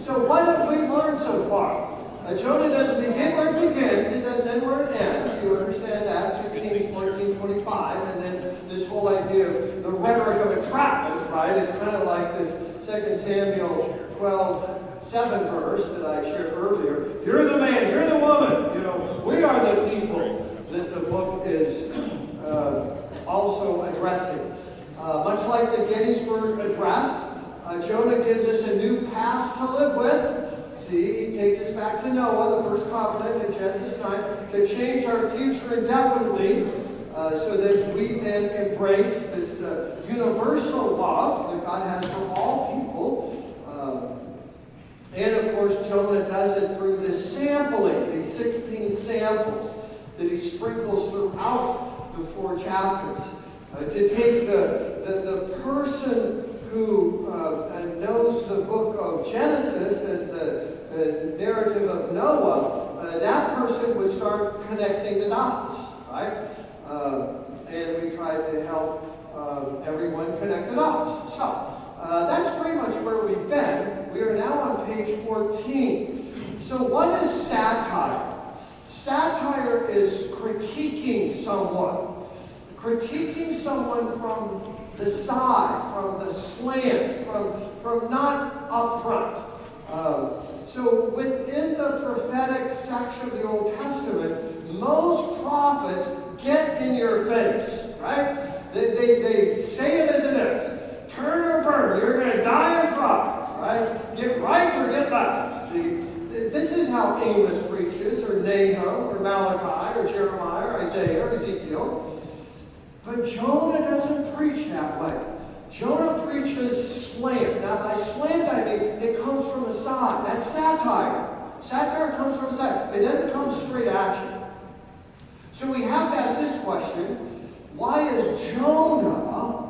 So what have we learned so far? Jonah doesn't begin where it begins, it doesn't end where it ends. You understand that, 2 Kings 14:25, and then this whole idea of the rhetoric of entrapment, right? It's kind of like this 2 Samuel 12:7 verse that I shared earlier. You're the man, you're the woman. You know, we are the people that the book is also addressing. Much like the Gettysburg Address, Jonah gives us a new past to live with. See, he takes us back to Noah, the first covenant in Genesis 9, to change our future indefinitely so that we then embrace this universal love that God has for all people. And of course, Jonah does it through this sampling, these 16 samples that he sprinkles throughout the 4 chapters. To take the person who knows the book of Genesis and the narrative of Noah, that person would start connecting the dots, right? And we tried to help everyone connect the dots. So, that's pretty much where we've been. We are now on page 14. So what is satire? Satire is critiquing someone. Critiquing someone from the side, from the slant, from not up front. So within the prophetic section of the Old Testament, most prophets get in your face, right? They say it as it is. Turn or burn, you're going to die or fry, right? Get right or get left. See, this is how Amos preaches, or Nahum, or Malachi, or Jeremiah, or Isaiah, or Ezekiel. But Jonah doesn't preach that way. Jonah preaches slant. Now, by slant, I mean it comes from the side. That's satire. Satire comes from the side. It doesn't come straight at you. So we have to ask this question. Why is Jonah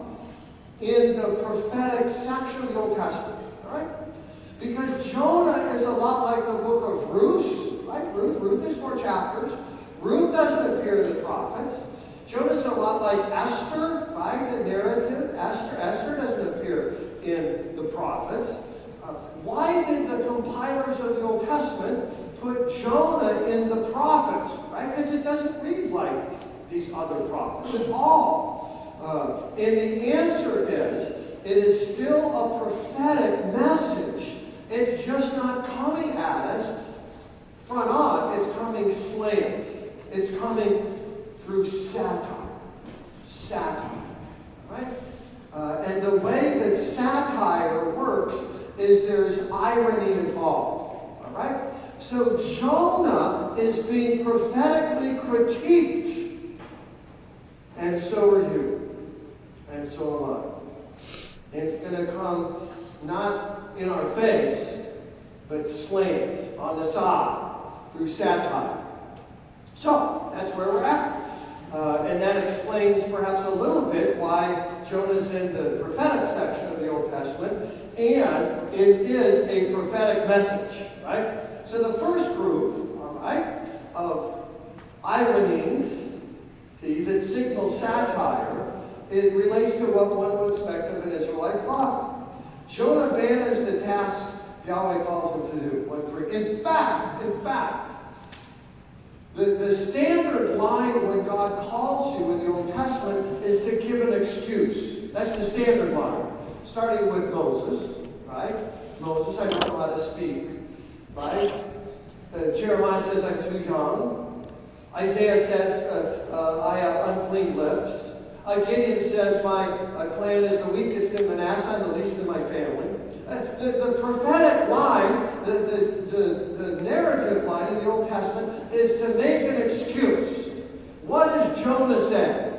in the prophetic section of the Old Testament? All right? Because Jonah is a lot like the book of Ruth. Right? Ruth is 4 chapters. Ruth doesn't appear in the prophets. Jonah's a lot like Esther, right? The narrative. Esther doesn't appear in the prophets. Why did the compilers of the Old Testament put Jonah in the prophets? Right? Because it doesn't read like these other prophets at all. And the answer is, it is still a prophetic message. It's just not coming at us front on. It's coming slants. It's coming through satire. Right? And the way that satire works is there's irony involved. All right? So Jonah is being prophetically critiqued. And so are you. And so am I. And it's going to come not in our face, but slant on the side through satire. So, that's where we're at. And that explains perhaps a little bit why Jonah's in the prophetic section of the Old Testament, and it is a prophetic message, right? So the first group, all right, of ironies, see, that signal satire, it relates to what one would expect of an Israelite prophet. Jonah abandons the task Yahweh calls him to do. 1:3. In fact, the standard line when God calls you in the Old Testament is to give an excuse. That's the standard line. Starting with Moses, right? Moses, I don't know how to speak, right? Jeremiah says, I'm too young. Isaiah says, I have unclean lips. Gideon says, my clan is the weakest in Manasseh and the least in my family. The prophetic line, the narrative line in the Old Testament is to make an excuse. What does Jonah say?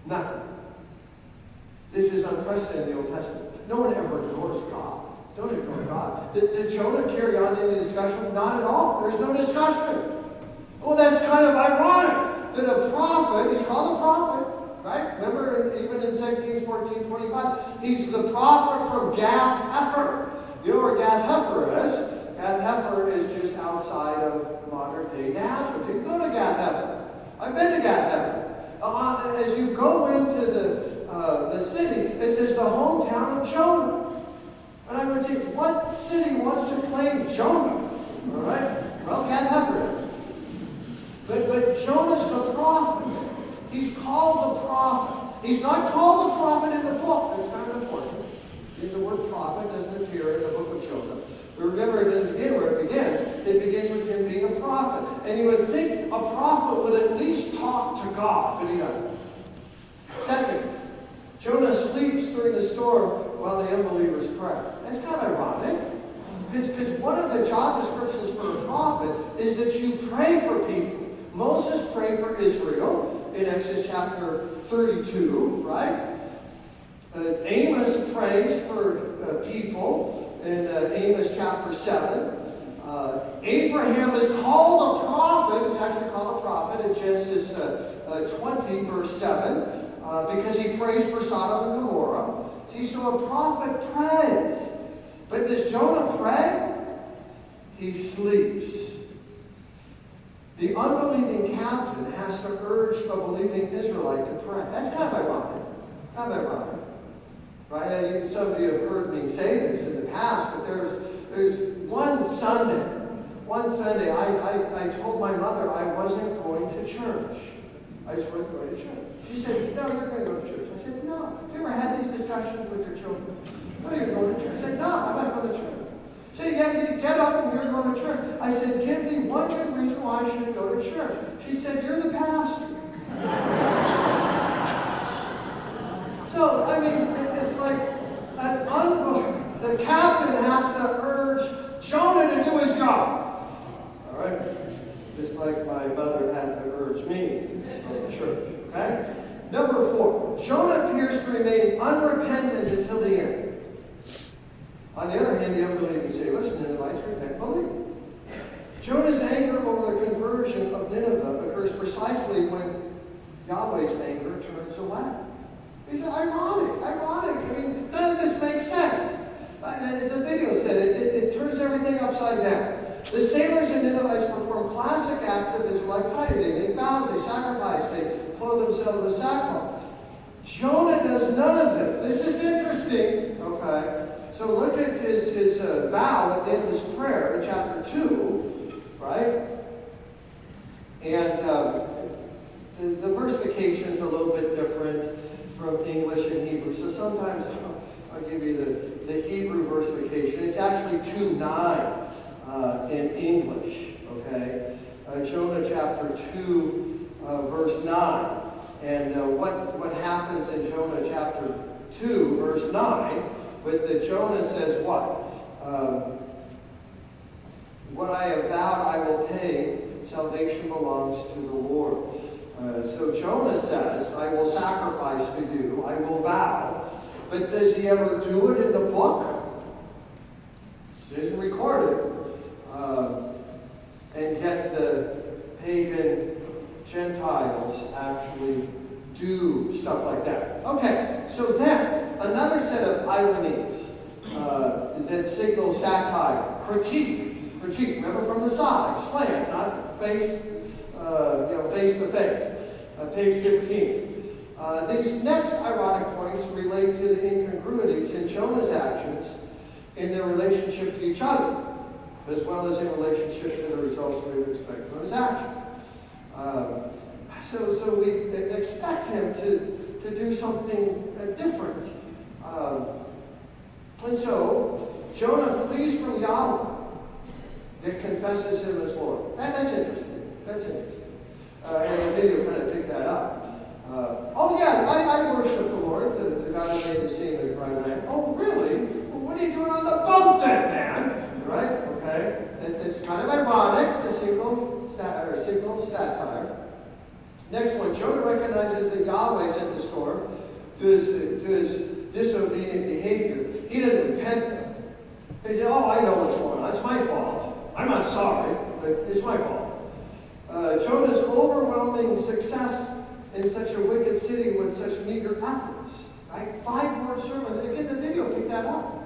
Nothing. This is unprecedented in the Old Testament. No one ever ignores God. Don't ignore God. Did Jonah carry on any discussion? Not at all. There's no discussion. Well, that's kind of ironic that a prophet, he's called a prophet, right? Remember, even in 2 Kings 14:25, he's the prophet from Gath-Hepher. You know where Gath-Hepher is? Gath-Hepher is just outside of modern-day Nazareth. You can go to Gath-Hepher. I've been to Gath-Hepher. As you go into the city, it says the hometown of Jonah. And I would think, what city wants to claim Jonah? All right? Well, Gad Heffer. But Jonah's the prophet. He's called the prophet. He's not called the prophet in the book. That's kind of important. The word prophet doesn't appear in the book of Jonah. But remember, it doesn't begin where it begins. It begins with him being a prophet. And you would think a prophet would at least talk to God, but he doesn't. Second, Jonah sleeps during the storm while the unbelievers pray. That's kind of ironic. Because one of the job descriptions for a prophet is that you pray for people. Moses prayed for Israel in Exodus chapter 32, right? Amos prays for people in Amos chapter 7. Abraham is called a prophet. He's actually called a prophet in Genesis 20, verse 7, because he prays for Sodom and Gomorrah. See, so a prophet prays. But does Jonah pray? He sleeps. The unbelieving captain has to urge a believing Israelite to pray. That's kind of ironic. Kind of ironic. Right? Some of you have heard me say this in the past, but there's one Sunday. One Sunday, I told my mother I wasn't going to church. I just wasn't going to church. She said, no, you're going to go to church. I said, no. Have you ever had these discussions with your children? No, you're going to church. I said, no, I'm not going to church. So you get up and you're going to church. I said, give me one good reason why I should go to church. She said, you're the pastor. So, I mean, it's like the captain has to urge Jonah to do his job. All right? Just like my mother had to urge me to go to church. Okay? Number 4, Jonah appears to remain unrepentant until the end. On the other hand, the unbelieving say, listen, Ninevites, repent, believe. Jonah's anger over the conversion of Nineveh occurs precisely when Yahweh's anger turns away. It's ironic. I mean, none of this makes sense. As the video said, it turns everything upside down. The sailors and Ninevites perform classic acts of Israelite piety. They make vows, they sacrifice, they clothe themselves with sackcloth. Jonah does none of this. This is interesting, okay? So look at his vow at the end of his prayer in chapter 2, right? And the versification is a little bit different from English and Hebrew. So sometimes I'll give you the Hebrew versification. It's actually 2:9 in English, okay? Jonah chapter 2, verse 9. And what happens in Jonah chapter 2, verse 9, but the Jonah says what? What I have vowed I will pay. Salvation belongs to the Lord. So Jonah says, I will sacrifice to you. I will vow. But does he ever do it in the book? It isn't recorded. And yet the pagan Gentiles actually do stuff like that. Okay, so then, another set of ironies that signal satire. Critique. Remember, from the side, slant, not face to face. Page 15. These next ironic points relate to the incongruities in Jonah's actions in their relationship to each other, as well as in relationship to the results we would expect from his action. So we expect him to do something different. And so, Jonah flees from Yahweh, that confesses him as Lord. That's interesting. And the video kind of picked that up. I worship the Lord, the God who made the sea and the dry land. Oh, really? Well, what are you doing on the boat then, man? Right? Okay. It's kind of ironic to signal satire. Next one, Jonah recognizes that Yahweh sent the storm to his disobedient behavior. He didn't repent though. He said, I know what's going on. It's my fault. I'm not sorry, but it's my fault. Jonah's overwhelming success in such a wicked city with such meager efforts. Right? 5-word sermon. Again, the video picked that up.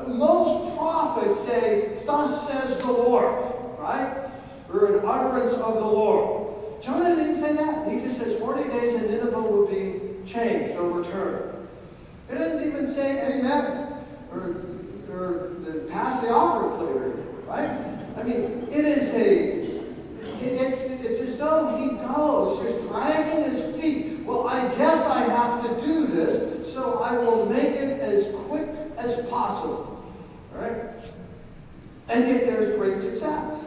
Most prophets say, thus says the Lord. Right? Or an utterance of the Lord. Jonah didn't say that. He just says 40 days and Nineveh will be changed, overturned. It doesn't even say amen. Or pass the offering plate or anything, right? I mean, it's as though he goes just dragging his feet. Well, I guess I have to do this, so I will make it as quick as possible. All right? And yet there's great success.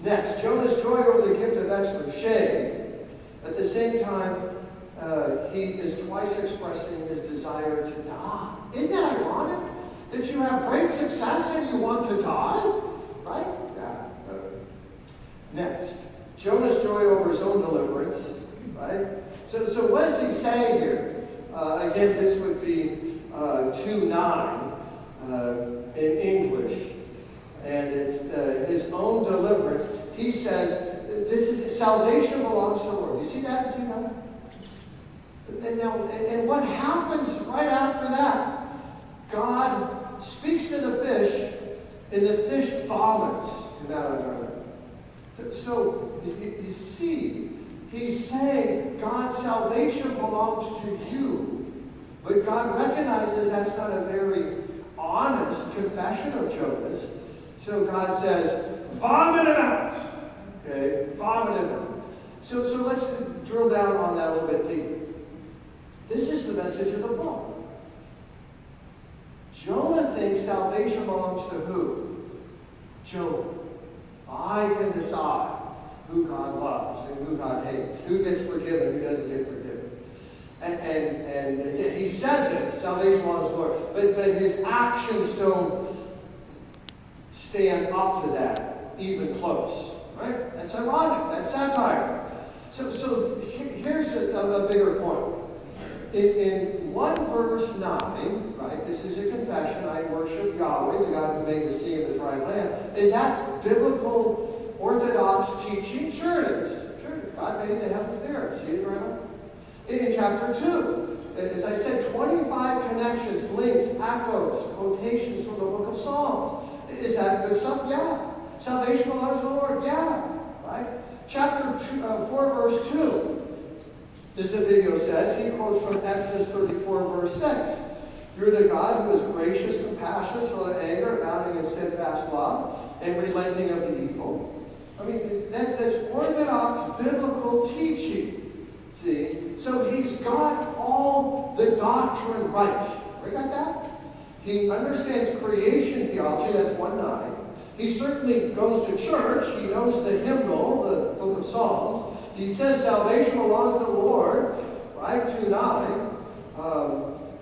Next, Jonah's joy over the gift of excellent shade. At the same time, he is twice expressing his desire to die. Isn't that ironic? That you have great success and you want to die? Right? Yeah. Next, Jonah's joy over his own deliverance. Right? So what does he say here? Again, this would be 2:9 in English. And it's his own deliverance. He says, this is salvation belongs to the Lord. You see that in 2:9? And what happens right after that? God speaks to the fish, and the fish vomits in that environment. So you see, he's saying God's salvation belongs to you. But God recognizes that's not a very honest confession of Jonah's. So God says, vomit him out. Okay? Vomit him out. So let's drill down on that a little bit deeper. This is the message of the book. Jonah thinks salvation belongs to who? Jonah. I can decide who God loves and who God hates, who gets forgiven, who doesn't get forgiven. And he says it, salvation belongs to the Lord, but his actions don't stand up to that, even close. Right? That's ironic. That's satire. So here's a bigger point. In 1 verse 9, right, this is a confession, I worship Yahweh, the God who made the sea and the dry land. Is that biblical orthodox teaching? Sure it is. Sure it is. God made the heavens and the earth, sea and dry land. In chapter 2, as I said, 25 connections, links, echoes, quotations from the book of Psalms. Is that good stuff? Yeah. Salvation belongs to the Lord? Yeah. Right? Chapter 4, verse 2. As the video says, he quotes from Exodus 34, verse 6. You're the God who is gracious, compassionate, slow to anger, abounding in steadfast love, and relenting of the evil. I mean, that's orthodox biblical teaching. See? So he's got all the doctrine right. We got that? He understands creation theology, that's 1:9. He certainly goes to church. He knows the hymnal, the book of Psalms. He says salvation belongs to the Lord, right? 2:9.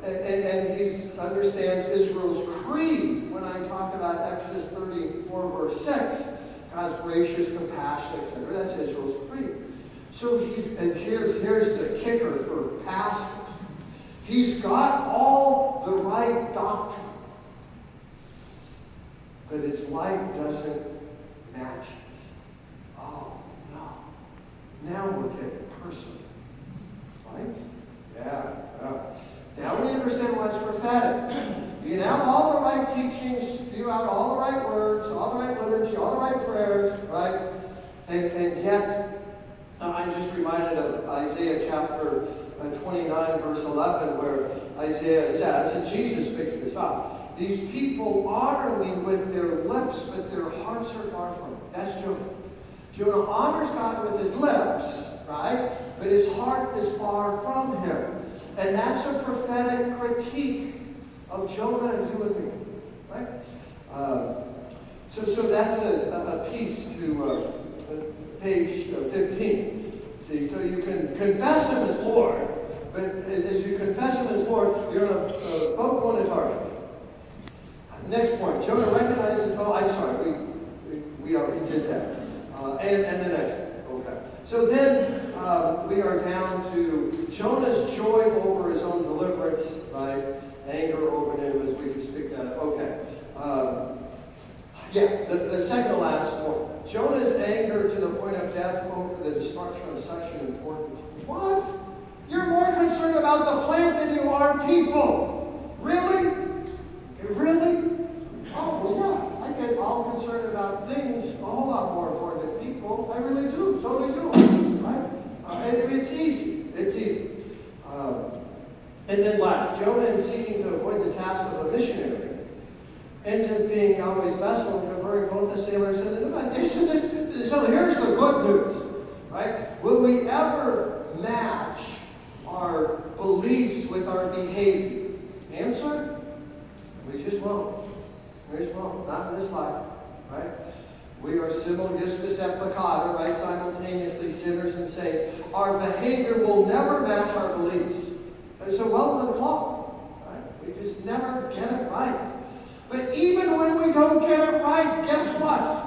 And he understands Israel's creed when I talk about Exodus 34, verse 6. God's gracious, compassionate, etc. That's Israel's creed. So here's the kicker for pastors. He's got all the right doctrine, but his life doesn't match it. Oh, no. Now we're getting personal. Right? Yeah. Now we understand why it's prophetic. You can have all the right teachings, spew out all the right words, all the right liturgy, all the right prayers, right? And yet, I'm just reminded of Isaiah chapter 29, verse 11, where Isaiah says, and Jesus picks this up, these people honor me with their lips, but their hearts are far from me. That's Jonah. Jonah honors God with his lips, right? But his heart is far from him. And that's a prophetic critique of Jonah and you and me, right? So that's a piece to page 15. See, so you can confess him as Lord, but as you confess him as Lord, you're on a boat going to Tarshish. Next point, Jonah recognizes, we already did that. And the next one, okay. So then we are down to Jonah's joy over his own deliverance, right? Anger over Nineveh, we just picked that up. Okay. The second to last point. Jonah's anger to the point of death over the destruction of such an important people. What? You're more concerned about the plant than you are people. Really? Okay, really? Oh, well, yeah. I get all concerned about things a whole lot more important than people. I really do. So do you. Right? It's easy. It's easy. And then last, Jonah is seeking to avoid the task of a missionary. ends up being Yahweh's vessel and converting both the sailors and the So here's the good news, right? Will we ever match our beliefs with our behavior? Answer? We just won't. We just won't. Not in this life, right? We are simul justus et peccata, right? Simultaneously sinners and saints. Our behavior will never match our beliefs. It's a well-known law, right? We just never get it right. But even when we don't get it right, guess what?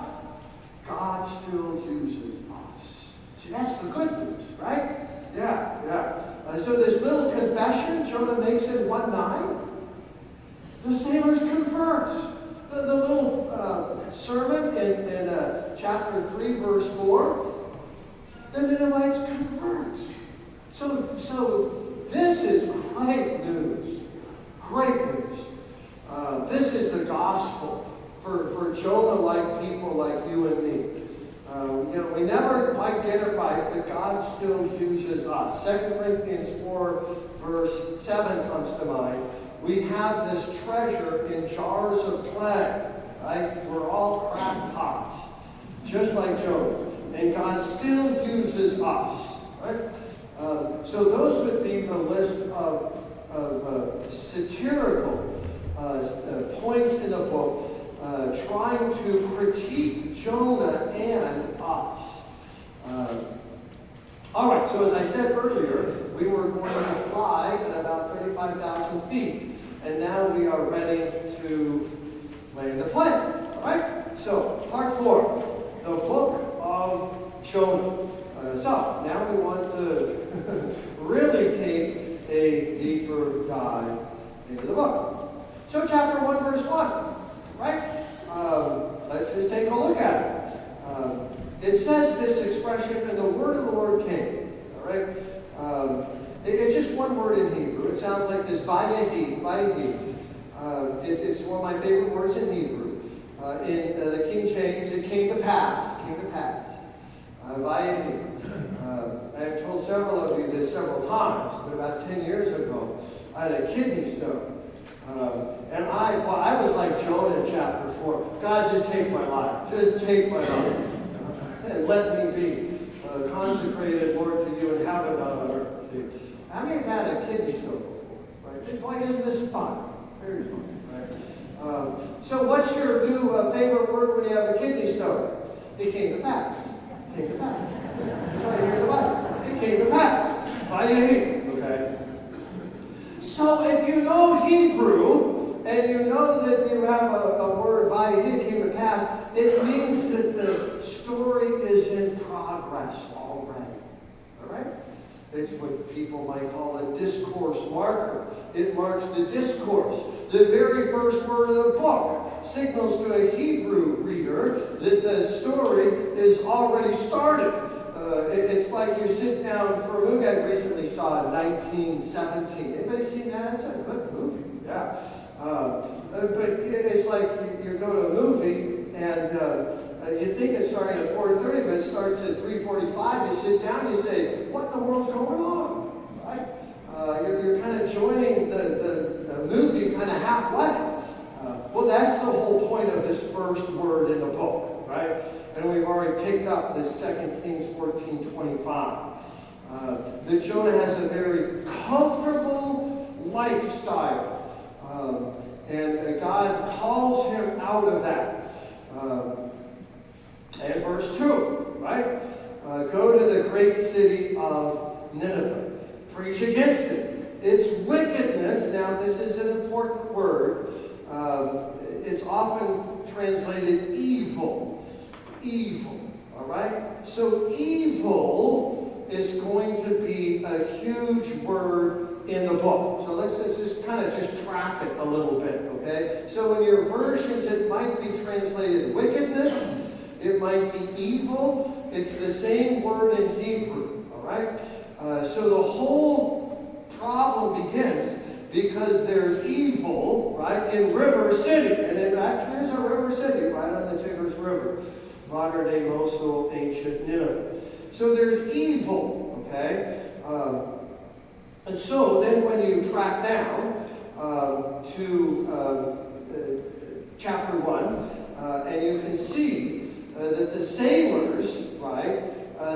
God still uses us. See, that's the good news, right? Yeah. So this little confession Jonah makes in 1:9, the sailors convert. The little sermon in chapter 3, verse 4, the Ninevites convert. So this is great news. Great news. This is the gospel for Jonah-like people like you and me. We never quite get it right, but God still uses us. 2 Corinthians 4, verse 7 comes to mind. We have this treasure in jars of clay, right? We're all crackpots, just like Jonah. And God still uses us, right? So those would be the list of satirical points in the book trying to critique Jonah and us. All right, so as I said earlier, we were going to fly at about 35,000 feet, and now we are ready to land the plane. All right? So, part 4, the book of Jonah. So, now we want to really take a deeper dive into the book. So, chapter 1, verse 1, right? Let's just take a look at it. It says this expression, and the word of the Lord came. All right? It's just one word in Hebrew. It sounds like this vayehi. It's one of my favorite words in Hebrew. In the King James, it came to pass. It came to pass. Vayehi. I've told several of you this several times, but about 10 years ago, I had a kidney stone. And I was like Jonah in chapter 4. God, just take my life. Just take my life. And let me be consecrated, Lord, to you in heaven, not on earth. How many have had a kidney stone before? Right? Boy, isn't this fun? Very fun, right? So what's your new favorite word when you have a kidney stone? It came to pass. It came to pass. That's right here in the Bible. It came to pass. Vayehi. Okay? So if you know Hebrew, and you know that you have a word, vayehi, came to pass, it means that the story is in progress already. All right? It's what people might call a discourse marker. It marks the discourse. The very first word of the book signals to a Hebrew reader that the story is already started. It's like you sit down for a movie. I recently saw 1917. Anybody seen that? It's a good movie. Yeah. But it's like you go to a movie and you think it's starting at 4:30, but it starts at 3:45. You sit down and you say, what in the world's going on? Right? You're kind of joining the movie kind of halfway. Well, that's the whole point of this first word in the book, right? And we've already picked up this 2 Kings 14:25. That Jonah has a very comfortable lifestyle. And God calls him out of that. And verse 2, right? Go to the great city of Nineveh. Preach against it. Its wickedness, now this is an important word. It's often translated evil. Evil. All right? So evil is going to be a huge word in the book. So let's just kind of just track it a little bit, okay? So in your versions, it might be translated wickedness. It might be evil. It's the same word in Hebrew, all right? So the whole problem begins because there's evil, right, in River City. And it actually is a river city right on the Tigris River. Modern-day Mosul, ancient Nineveh. So there's evil, okay? And so then when you track down to chapter 1, and you can see that the sailors, right,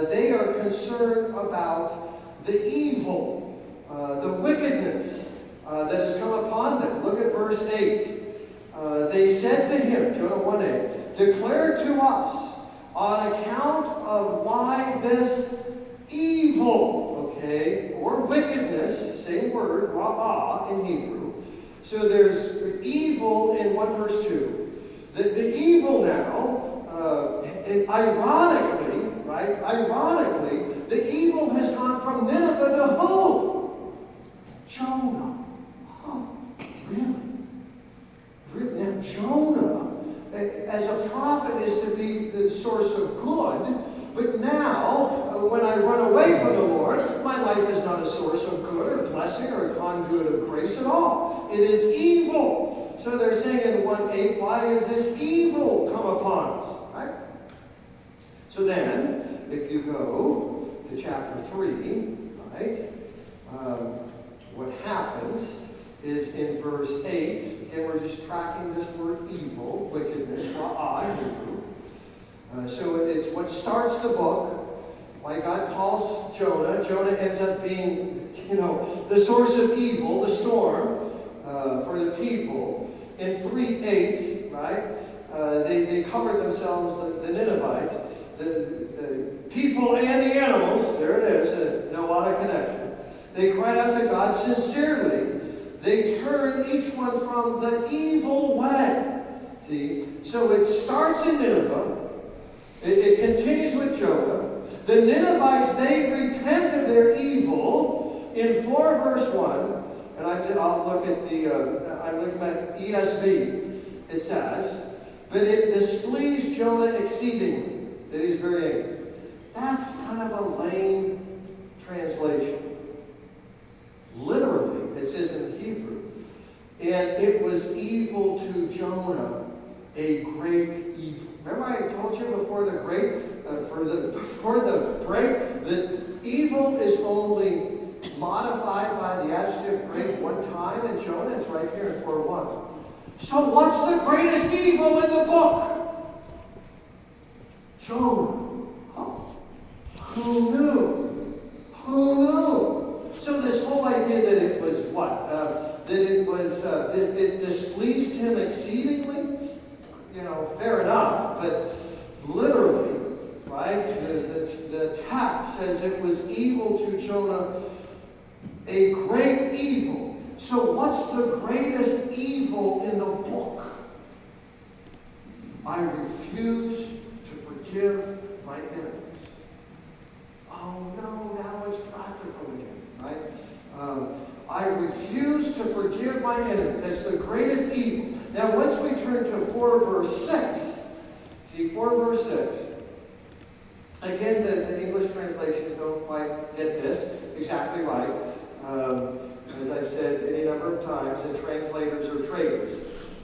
they are concerned about the evil, the wickedness that has come upon them. Look at verse 8. They said to him, Jonah 1:8, declare to us on account of why this evil, okay, or wickedness, same word, ra'ah in Hebrew. So there's evil in 1 verse 2. The evil now, ironically, right, ironically, the evil has gone from Nineveh to who? Jonah. Oh, really? Now, Jonah, as a prophet, is to be the source of good, but now, when I run away from the Lord, my life is not a source of good or blessing or a conduit of grace at all. It is evil. So they're saying in 1:8, why is this evil come upon us? Right? So then, if you go to chapter 3, right, what happens is in verse 8, again, we're just tracking this word evil, wickedness, ra'ah in Hebrew. So it's what starts the book. Why God calls Jonah. Jonah ends up being, the source of evil, the storm for the people. In 3:8, right, they covered themselves, the Ninevites, the people and the animals. There it is, no auto connection. They cried out to God sincerely. They turn each one from the evil way. See? So it starts in Nineveh. It continues with Jonah. The Ninevites, they repent of their evil in 4 verse 1. And I'll look at I'm looking at ESV. It says, but it displeased Jonah exceedingly, that he's very angry. That's kind of a lame translation. Literally, it says in Hebrew, and it was evil to Jonah, a great evil. Remember I told you before the break that evil is only modified by the adjective great one time in Jonah. It's right here in 4:1. So what's the greatest evil in the book? Jonah. Oh, who knew? Who knew? So this whole idea that it was what? That it displeased him exceedingly? Fair enough. But literally, right, the text says it was evil to Jonah, a great evil. So what's the greatest evil in the book? I refuse to forgive my enemies. Oh no, now it's practical again, right? I refuse to forgive my enemies. That's the greatest evil. Now once we turn to 4 verse 6, see 4 verse 6. Again, the English translations don't quite get this exactly right. As I've said any number of times, that translators are traitors.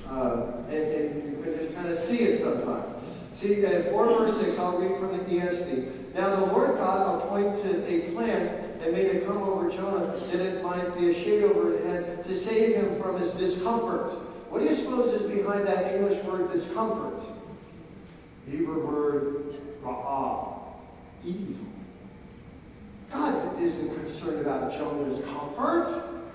And you can just kind of see it sometimes. See, in 4 verse 6, I'll read from the ESV. Now the Lord God appointed a plant and made it come over Jonah, that it might be a shade over his head to save him from his discomfort. What do you suppose is behind that English word discomfort? The Hebrew word ra'ah, evil. God isn't concerned about Jonah's comfort,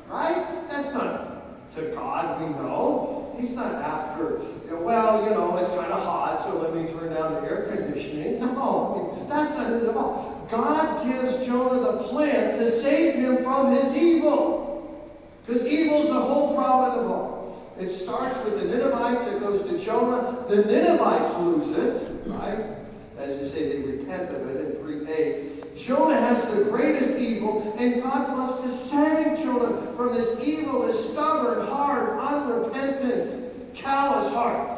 right? That's not to God, we know. He's not after, it's kind of hot, so let me turn down the air conditioning. No, that's not it at all. God gives Jonah the plant to save him from his evil. Because evil's the whole problem of all. It starts with the Ninevites, it goes to Jonah. The Ninevites lose it, right? As you say, they repent of it in 3:8. Jonah has the greatest evil, and God wants to save Jonah from this evil, this stubborn, hard, unrepentant, callous heart.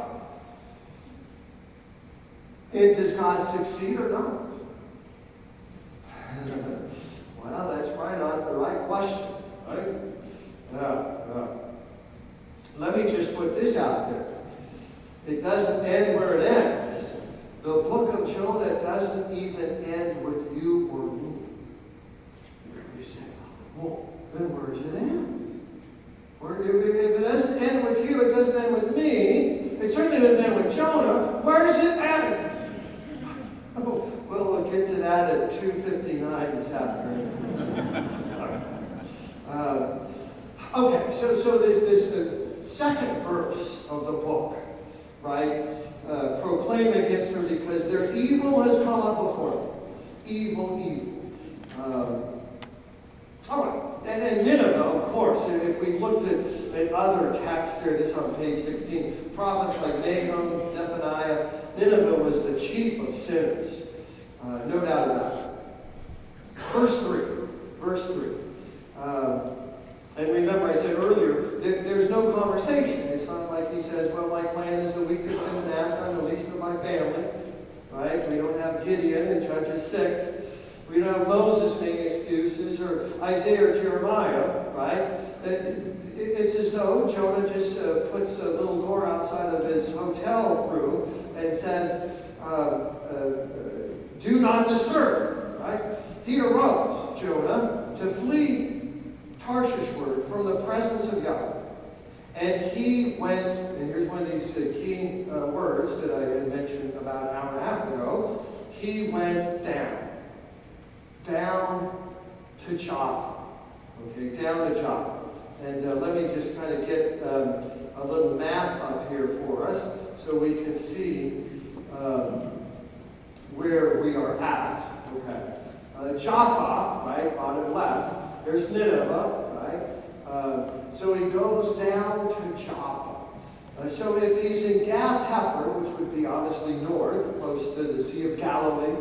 And does God succeed or not? Well, that's probably not the right question, right? Let me just put this out there. It doesn't end where it ends. The book of Jonah doesn't even end with you or me. You say, well, then where does it end? If it doesn't end with you, it doesn't end with me. It certainly doesn't end with Jonah. Where's it at? Oh, well, we'll get to that at 2:59 this afternoon. Okay, so this second verse of the book, right? Proclaim against her because their evil has come up before them. Evil. All right. And Nineveh, of course, if we looked at other texts there, this on page 16, prophets like Nahum, Zephaniah, Nineveh was the chief of sinners. No doubt about it. Verse 3. And remember, I said earlier, there's no conversation. It's not like he says, well, my clan is the weakest in Manasseh, I'm the least of my family. Right? We don't have Gideon in Judges 6. We don't have Moses making excuses, or Isaiah or Jeremiah, right? It's as though Jonah just puts a little door outside of his hotel room and says, do not disturb, right? He arose, Jonah, to flee Tarshishward from the presence of Yahweh. And he went, and here's one of these key words that I had mentioned about an hour and a half ago. He went down to Joppa. Okay, down to Joppa. And let me just kind of get a little map up here for us so we can see where we are at. Okay. Joppa, right, bottom left. There's Nineveh, right? So he goes down to Joppa. So if he's in Gath Hefer, which would be obviously north, close to the Sea of Galilee,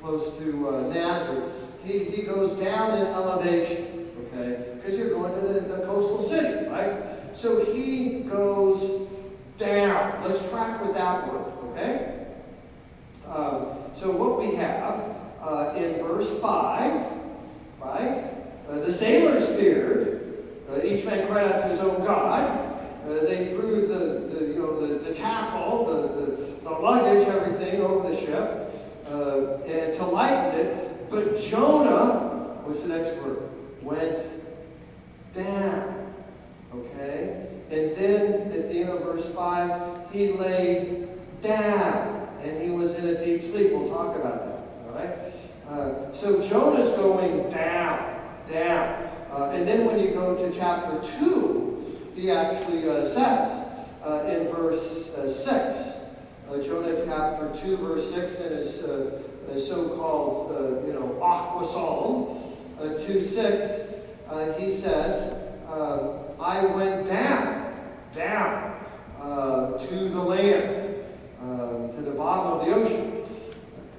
close to Nazareth, he goes down in elevation, okay? Because you're going to the coastal city, right? So he goes down. Let's track with that word, okay? So what we have in verse 5, right? The sailors feared. Each man cried out to his own God. They threw the tackle, the luggage, everything over the ship and to lighten it. But Jonah, what's the next word? Went down. Okay? And then at the end of verse 5, he laid down. And he was in a deep sleep. We'll talk about that. All right? So Jonah's going down. And then when you go to chapter 2, he actually says in verse 6, Jonah chapter 2, verse 6, in his so-called, aqua psalm, 2:6, he says, I went down to the land, to the bottom of the ocean.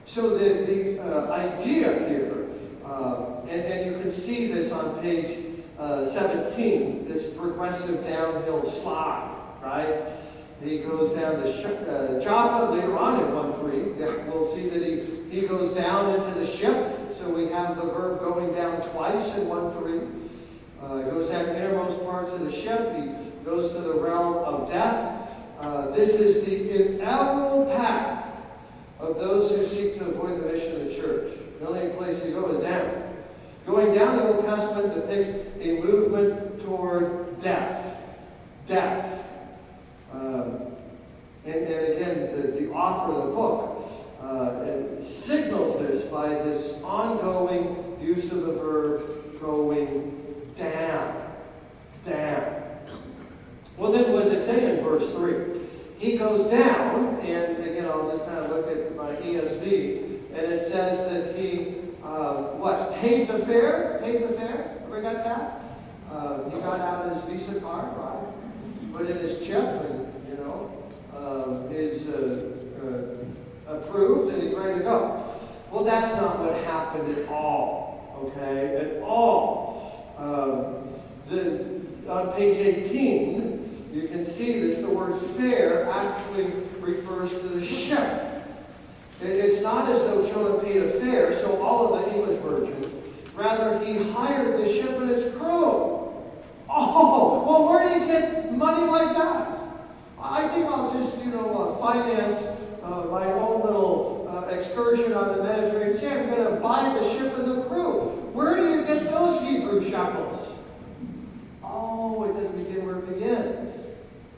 So the idea here, and you can see this on page 17, this progressive downhill slide, right? He goes down to Joppa later on in 1:3. Yeah, we'll see that he goes down into the ship. So we have the verb going down twice in 1:3. Goes down the innermost parts of the ship. He goes to the realm of death. This is the inevitable path of those who seek to avoid the mission of the church. The only place to go is down. Going down, the Old Testament depicts a movement toward death. And again, the author of the book signals this by this ongoing use of the verb going down. Well, then what does it say in verse 3? He goes down, and again, I'll just kind of look at my ESV, and it says that he, paid the fare? Ever got that? He got out his Visa card, right? Put in his chip, and, is approved, and he's ready to go. Well, that's not what happened at all, okay? At all. On page 18, you can see this, the word fare actually refers to the ship. It's not as though Jonah paid a fare, so all of the English versions. Rather, he hired the ship and its crew. Oh, well, where do you get money like that? I think I'll just, finance my own little excursion on the Mediterranean Sea. I'm going to buy the ship and the crew. Where do you get those Hebrew shekels? Oh, it doesn't begin where it begins.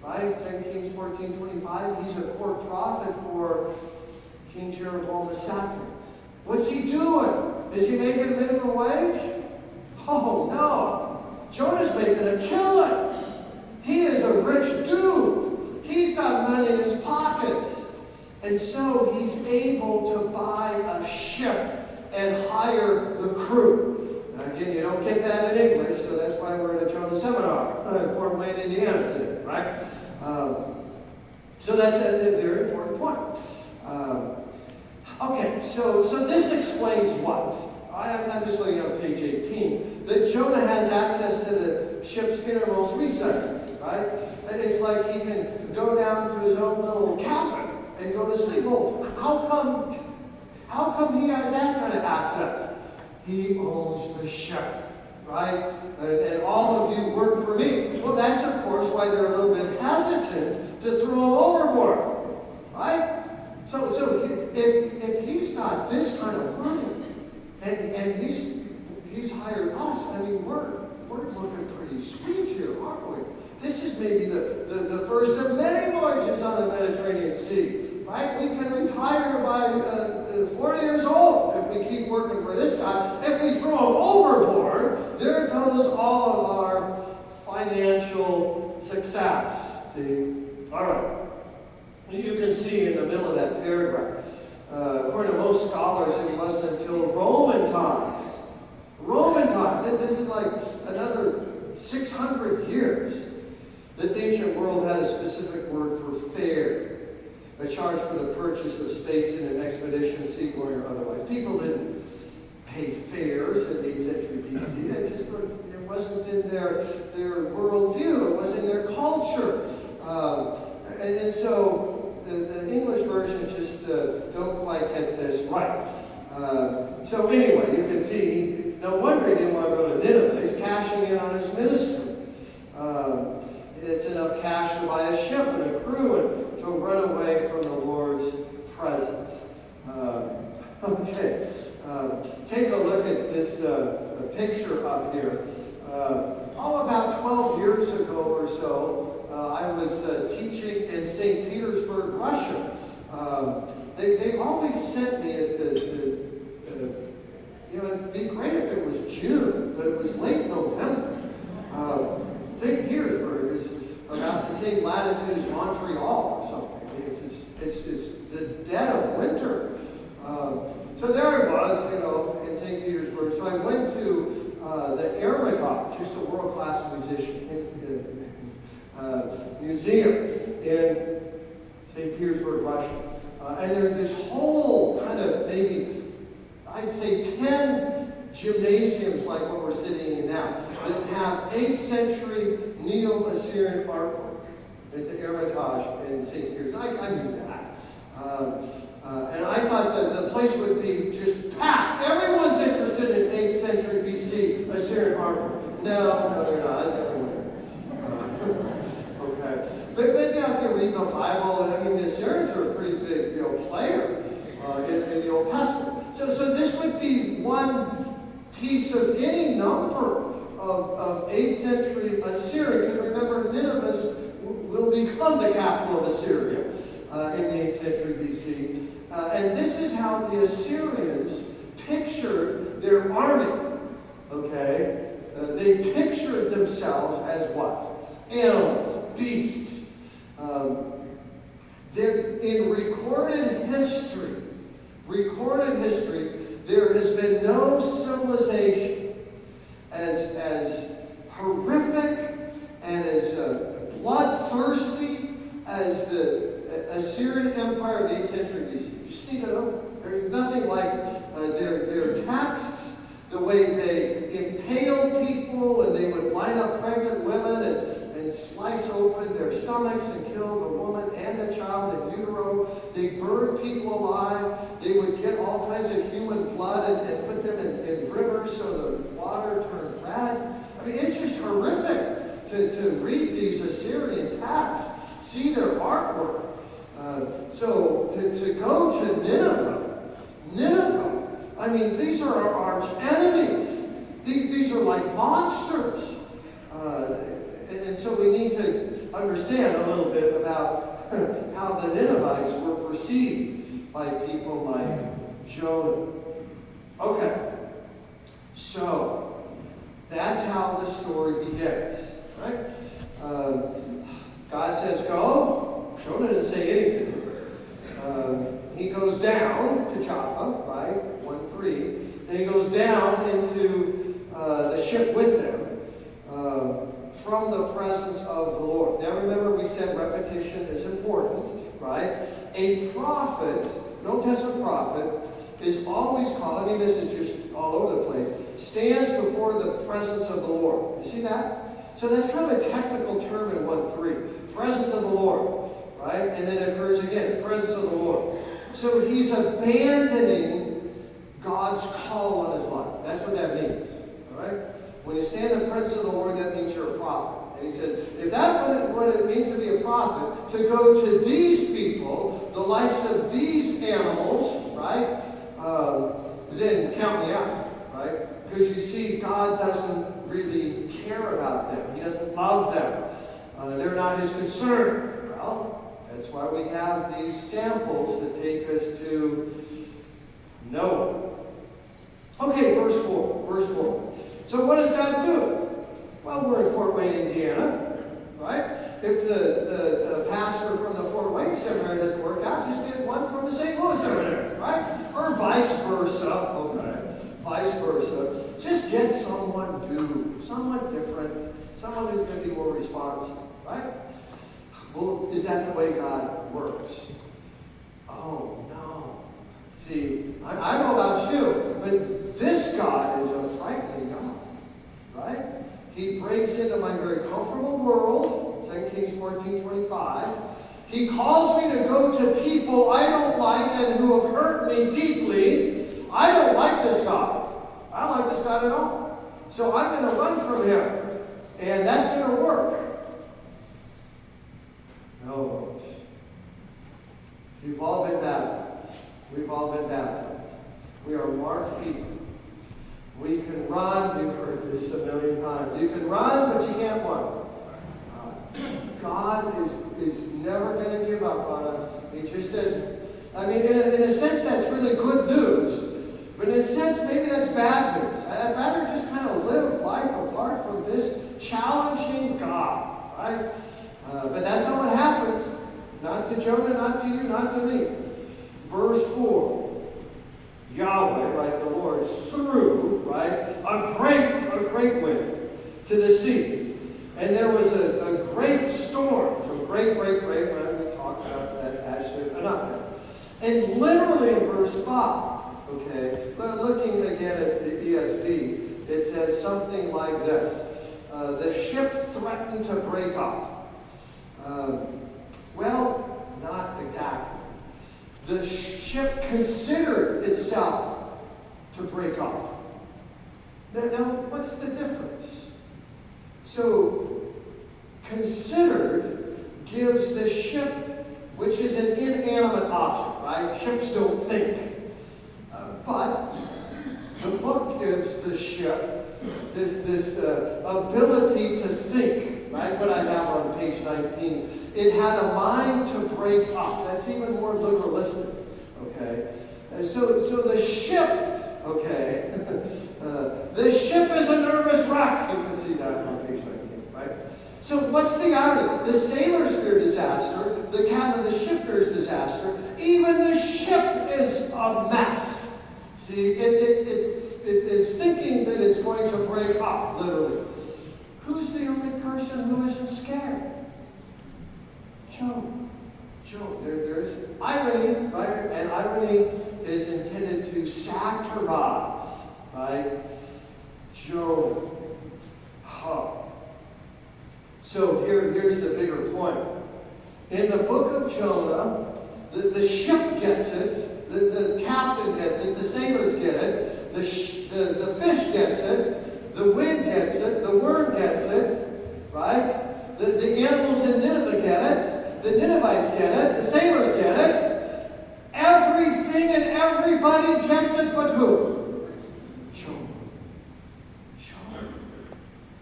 right? 2 Kings 14:25, he's a court prophet for King Jeroboam II. What's he doing? Is he making minimum wage? Oh, no. Jonah's making a killing. He is a rich dude. He's got money in his pockets. And so he's able to buy a ship and hire the crew. Now, again, you don't get that in English, so that's why we're at a Jonah seminar in Fort Wayne, Indiana today, right? So that's a very important point. Okay, so this explains what? I'm just looking on page 18. That Jonah has access to the ship's innermost recesses, right? It's like he can go down to his own little cabin and go to sleep. Well, how come he has that kind of access? He owns the ship, right? And all of you work for me. Well, that's, of course, why they're a little bit hesitant to throw him overboard, right? So if he's got this kind of money, and he's hired us, I mean, we're looking pretty sweet here, aren't we? This is maybe the first of many voyages on the Mediterranean Sea, right? We can retire by 40 years old if we keep working for this guy. If we throw him overboard, there goes all of our financial success. See? All right. You can see in the middle of that paragraph, according to most scholars, it wasn't until Roman times. This is like another 600 years that the ancient world had a specific word for fare, a charge for the purchase of space in an expedition, seagoing or otherwise. People didn't pay fares in 8th century BC. That just it wasn't in their worldview. It wasn't in their culture. And so the English versions just don't quite get this right. So anyway, you can see, no wonder he didn't want to go to Nineveh. He's cashing in on his ministry. It's enough cash to buy a ship and a crew and to run away from the Lord's presence. Okay, take a look at this picture up here. About 12 years ago or so, I was teaching in St. Petersburg, Russia. They always sent me at it'd be great if it was June, but it was late November. St. Petersburg is about the same latitude as Montreal or something. It's the dead of winter. So there I was, in St. Petersburg. So I went to the Hermitage, just a world-class museum in St. Petersburg, Russia. And there's this whole kind of maybe, I'd say 10 gymnasiums like what we're sitting in now that have 8th century Neo-Assyrian artwork at the Hermitage in St. Petersburg. I knew that. And I thought that the place would be just packed. Everyone's interested in 8th century BC Assyrian artwork. No, they're not. It's everywhere. Okay. But if you read the Bible, the Assyrians are a pretty big player in the Old Testament. So this would be one piece of any number of 8th century Assyria, because remember, Nineveh will become the capital of Assyria in the 8th century BC. And this is how the Assyrians pictured their army. Okay? They pictured themselves as what? Animals, beasts. In recorded history, there has been no civilization as horrific and as bloodthirsty as the Assyrian Empire of the 8th century BC. You just need to know. There's nothing like their texts, the way they impaled people, and they would line up pregnant women and slice open their stomachs and kill the woman and the child in utero. They burned people alive. They would get all kinds of human blood and put them in rivers so the water turned red. It's just horrific to read these Assyrian texts, see their artwork. So to go to Nineveh, these are our arch enemies. These are like monsters. And so we need to understand a little bit about how the Ninevites were perceived by people like Jonah. Okay, so that's how the story begins, right? God says go. Jonah didn't say anything. He goes down to Joppa, right? 1:3. Then he goes down into the ship with them from the presence of the Lord. Now remember, we said repetition is important, right? A prophet, an Old Testament prophet, is always called, I mean, this is just all over the place, stands before the presence of the Lord. You see that? So that's kind of a technical term in 1:3. Presence of the Lord, right? And then it occurs again, presence of the Lord. So he's abandoning God's call on his life. That's what that means, all right? When you stand in the presence of the Lord, that means you're a prophet. And he said, if that's what it means to be a prophet, to go to these people, the likes of these animals, right? Then count me out, right? Because you see, God doesn't really care about them. He doesn't love them. They're not his concern. Well, that's why we have these samples that take us to Noah. Okay, verse 4. Verse 4. So what does God do? Well, we're in Fort Wayne, Indiana, right? If the pastor from the Fort Wayne seminary doesn't work out, just get one from the St. Louis seminary, right? Or vice versa, okay? Vice versa. Just get someone new, someone different, someone who's going to be more responsive, right? Well, is that the way God works? Oh, no. See, I know about you, but this God is a frightening God, right? He breaks into my very comfortable world, 2 Kings 14:25. He calls me to go to people I don't like and who have hurt me deeply. I don't like this God. I don't like this God at all. So I'm going to run from him. And that's going to work. No. You've all been baptized. We've all been baptized. We are marked people. We can run. You've heard this a million times. You can run, but you can't run. God is never going to give up on us. He just isn't. I mean, in a sense, that's really good news. But in a sense, maybe that's bad news. I'd rather just kind of live life apart from this challenging God, right? But that's not what happens. Not to Jonah, not to you, not to me. Verse 4. Yahweh, right, the Lord, threw, right, a great wind to the sea. And there was a great storm. So great, when we talked about that, actually, enough now. And literally in verse 5, okay, looking again at the ESV, it says something like this. The ship threatened to break up. Well, not exactly. The ship considered itself to break up. Now, what's the difference? So, considered gives the ship, which is an inanimate object, right? Ships don't think. But the book gives the ship this ability to think, right? What I have on page 19. It had a mind to break up. That's even more literalistic, okay? So the ship, okay, the ship is a nervous wreck. You can see that on page 19, right? So what's the irony? The sailors fear disaster. The captain of the ship fears disaster. Even the ship is a mess. See, it is thinking that it's going to break up, literally. Who's the only person who isn't scared? Jonah. There's irony, right? And irony is intended to satirize, right? Jonah. Huh. So here's the bigger point. In the book of Jonah, the ship gets it, the captain gets it, the sailors get it, the fish gets it, the wind gets it, the worm gets it, right? The animals in Nineveh get it. The Ninevites get it. The sailors get it. Everything and everybody gets it, but who? Jonah.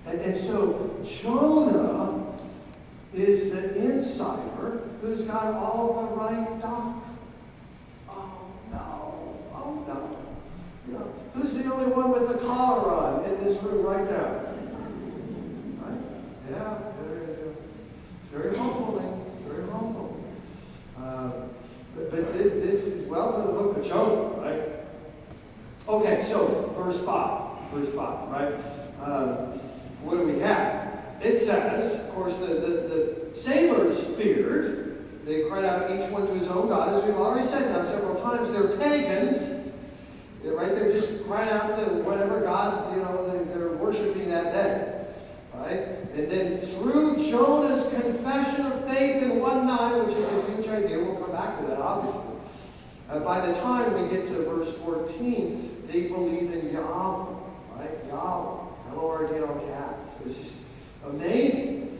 And so Jonah is the insider who's got all the right doctrine. Oh no. You know, who's the only one with a collar on in this room right now? Right? Yeah. It's very humbling. Very humbling. But this is well in the book of Jonah, right? Okay, so verse 5. Verse 5, right? What do we have? It says, of course, the sailors feared. They cried out each one to his own God, as we've already said now several times. They're pagans. Right? They're just crying out to whatever God, they're worshiping that day. Right? And then through Jonah's confession of faith in 1:9, which is a huge idea, we'll come back to that, obviously. By the time we get to verse 14, they believe in Yahweh. Right? Yahweh. L-O-R-D-O-Cat. It's just amazing.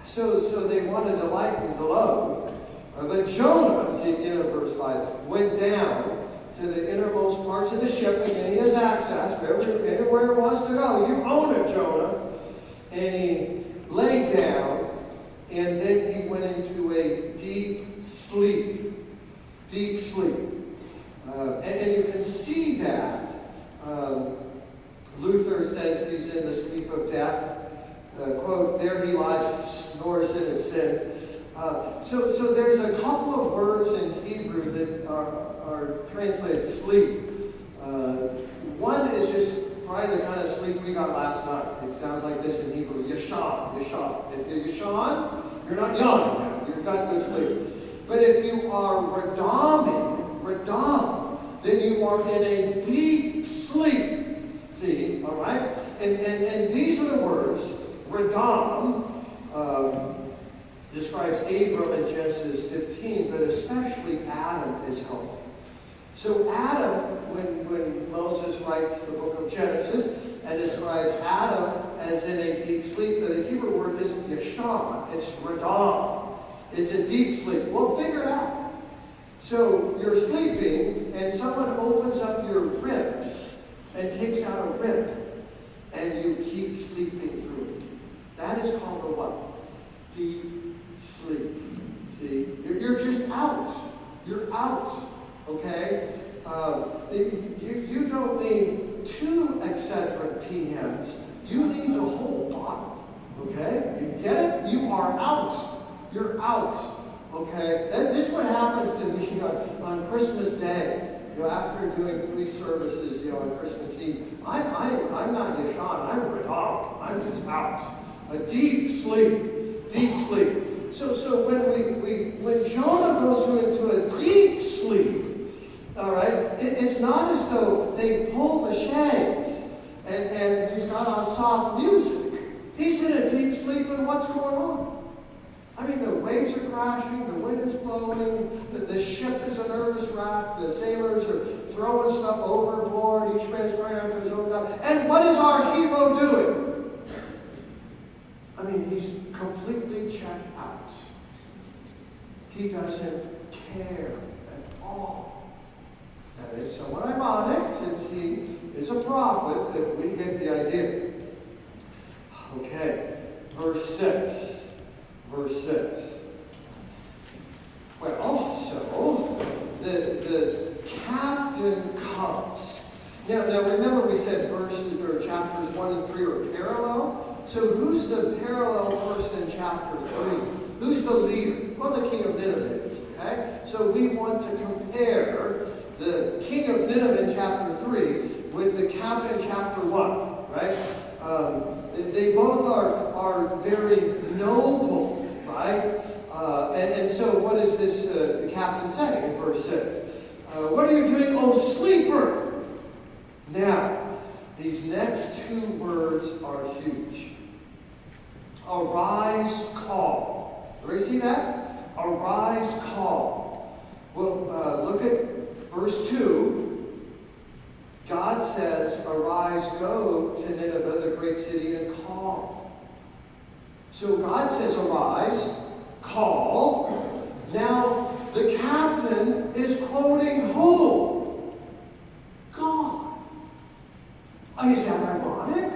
So they wanted to lighten the load. But Jonah, again in verse 5, went down to the innermost parts of the ship. Again, he has access anywhere he wants to go. You own it, Jonah. And he laid down, and then he went into a deep sleep. Deep sleep. And you can see that. Luther says he's in the sleep of death. Quote, there he lies, snores in his sins. So there's a couple of words in Hebrew that are translated sleep. One is just probably the kind of sleep we got last night. It sounds like this in Hebrew, yashan. If you're yashan, you're not yawning now. You've got good sleep. But if you are radam, then you are in a deep sleep. See, all right? And these are the words. Radam describes Abram in Genesis 15, but especially Adam is helpful. So Adam, when Moses writes the book of Genesis and describes Adam as in a deep sleep, the Hebrew word isn't yashan, it's radam. It's a deep sleep. Well, figure it out. So you're sleeping, and someone opens up your ribs and takes out a rib, and you keep sleeping through it. That is called a what? Deep sleep. See? You're just out. You're out. Okay? You don't need 2 Excedrin PMs. You need the whole bottle. Okay? You get it? You are out. You're out. Okay? This is what happens to me on Christmas Day. After doing 3 services, on Christmas Eve, I'm not yashan, I'm radam. I'm just out. A deep sleep. Deep sleep. So when Jonah goes into a deep sleep, all right, it's not as though they pull the shades and he's got on soft music. He's in a deep sleep, and what's going on? I mean, the waves are crashing, the wind is blowing, the ship is a nervous wreck, the sailors are throwing stuff overboard, each man's crying out to his own God. And what is our hero doing? I mean, he's completely checked out. He doesn't care at all. That is somewhat ironic, since he is a prophet, but we get the idea. Okay, verse 6. Verse 6. Well, so the captain comes. Now remember we said chapters 1 and 3 are parallel. So who's the parallel person in chapter 3? Who's the leader? Well, the king of Nineveh is, okay? So we want to compare the king of Nineveh in chapter 3 with the captain in chapter 1, right? They both are very noble, right? And so what does this captain say in verse 6? What are you doing, O sleeper? Now, these next 2 words are huge. Arise, call. Everybody see that? Arise, call. Well, look at verse 2. God says, arise, go to Nineveh, the great city, and call. So God says, arise, call. Now, the captain is quoting who? God. Is that ironic?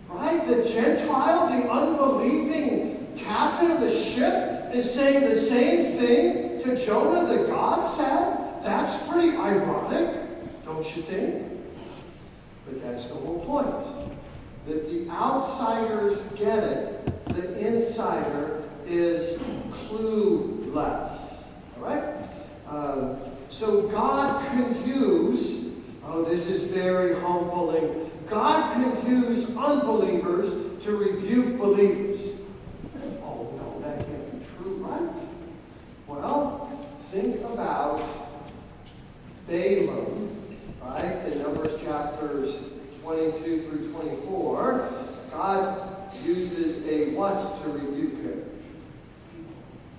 Right? The Gentile, the unbelieving captain of the ship is saying the same thing to Jonah that God said? That's pretty ironic, don't you think? But that's the whole point. That the outsiders get it, the insider is clueless. All right? So God can use, this is very humbling, God can use unbelievers to rebuke believers. Oh no, that can't be true, right? Well, think about Balaam, right? In Numbers chapters 22 through 24, God uses a what to rebuke him?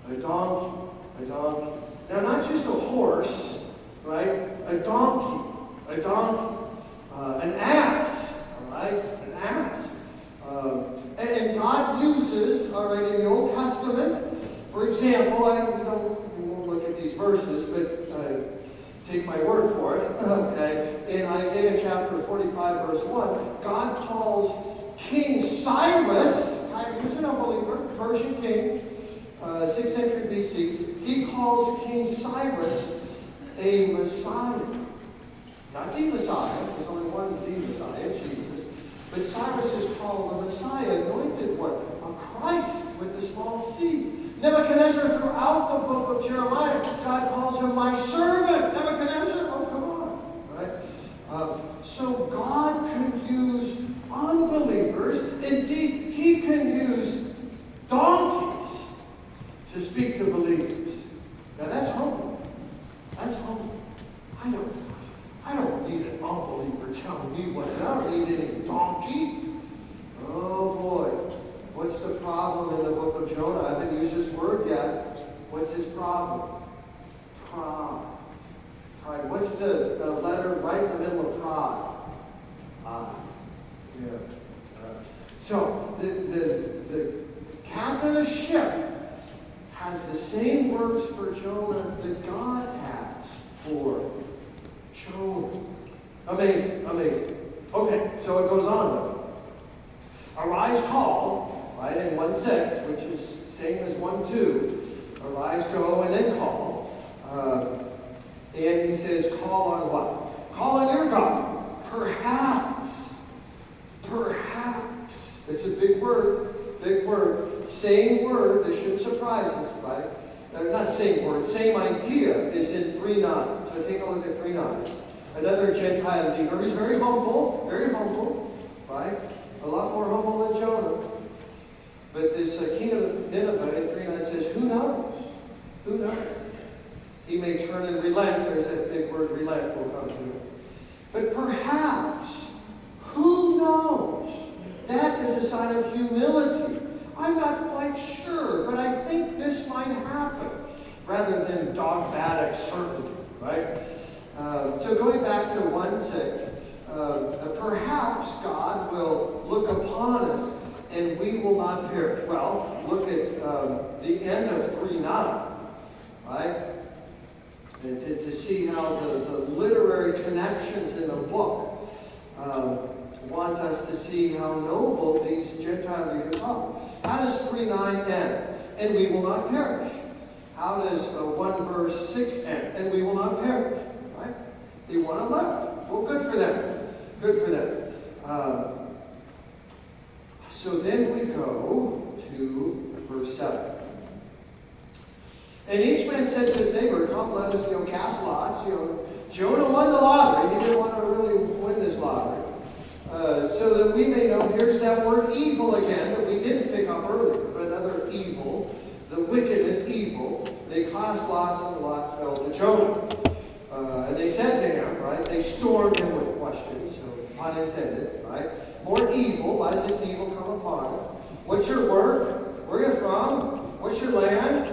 A donkey. A donkey. Now, not just a horse, right? A donkey. A donkey. An ass. All right? An ass. And God uses, all right, in the Old Testament, for example, we won't look at these verses, but take my word for it. Okay? In Isaiah chapter 45, verse 1, God calls King Cyrus, he was an unbeliever, Persian king, 6th century BC, he calls King Cyrus a Messiah. Not the Messiah, there's only one the Messiah, Jesus. But Cyrus is called a Messiah, anointed what? A Christ with a small c. Nebuchadnezzar, throughout the book of Jeremiah, God calls him my servant. Nebuchadnezzar, oh come on. Right? So God can use unbelievers. Indeed, he can use donkeys to speak to believers. Now that's humble. That's humble. I don't need an unbeliever telling me what to do. I don't need any donkey. Oh boy. What's the problem in the book of Jonah? I haven't used this word yet. What's his problem? Pride. Pride. What's the letter right in the middle of pride? Yeah. So the captain of the ship has the same words for Jonah that God has for Jonah. Amazing, amazing. Okay, so it goes on though. Arise, call, right, in 1:6, which is same as 1:2. Arise, go, and then call. And he says, call on what? Call on your God. Perhaps. Perhaps. It's a big word. Big word. Same word. This shouldn't surprise us, right? Not same word. Same idea is in 3:9. So take a look at 3:9. Another Gentile leader who's very humble, right? A lot more humble than Jonah. But this king of Nineveh in 3:9 says, who knows? Who knows? He may turn and relent. There's that big word, relent, we'll come to it. But perhaps, who knows? That is a sign of humility. I'm not quite sure, but I think this might happen, rather than dogmatic certainty, right? So going back to 1:6, perhaps God will look upon us and we will not perish. Well, look at the end of 3:9, right? And to see how the literary connections in the book want us to see how noble these Gentile leaders are. How does 3:9 end? And we will not perish. How does 1 verse 6 end? And we will not perish. Right? They want to live. Well, good for them. Good for them. So then we go to verse 7. And each man said to his neighbor, come, let us, cast lots. Jonah won the lottery. He didn't want to really win this lottery. So that we may know, here's that word evil again that we didn't pick up earlier, but another evil, the wickedness, evil. They cast lots and the lot fell to Jonah. And they said to him, right, they stormed him with questions, so pun intended, right? More evil, why does this evil come upon us? What's your work? Where are you from? What's your land?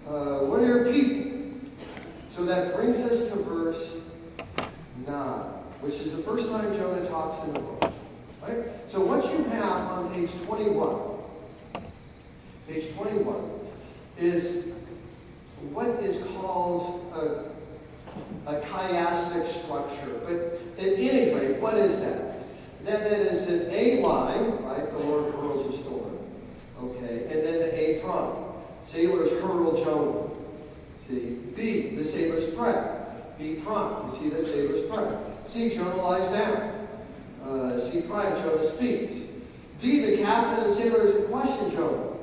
What are your people? So that brings us to verse 9, which is the first time Jonah talks in the book. Right? So what you have on page 21, is what is called a chiastic structure. But at any rate, what is that? That is an A line, right? The Lord hurls a storm. Okay, and then the A Sailors hurl Jonah. See, B, the sailors pray. B prime, you see that sailors pray. C, Jonah lies down. C prime, Jonah speaks. D, the captain and the sailors question Jonah.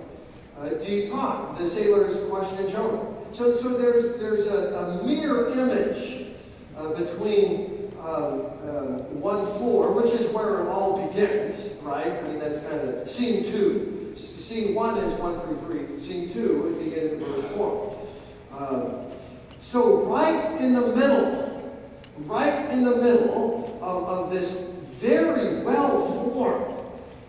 D prime, the sailors question Jonah. So there's a mirror image between 1:4, which is where it all begins, right? I mean, that's kind of scene 2. Scene 1 is 1 through 3. Scene 2 would begin in verse 4. So right in the middle of this very well-formed.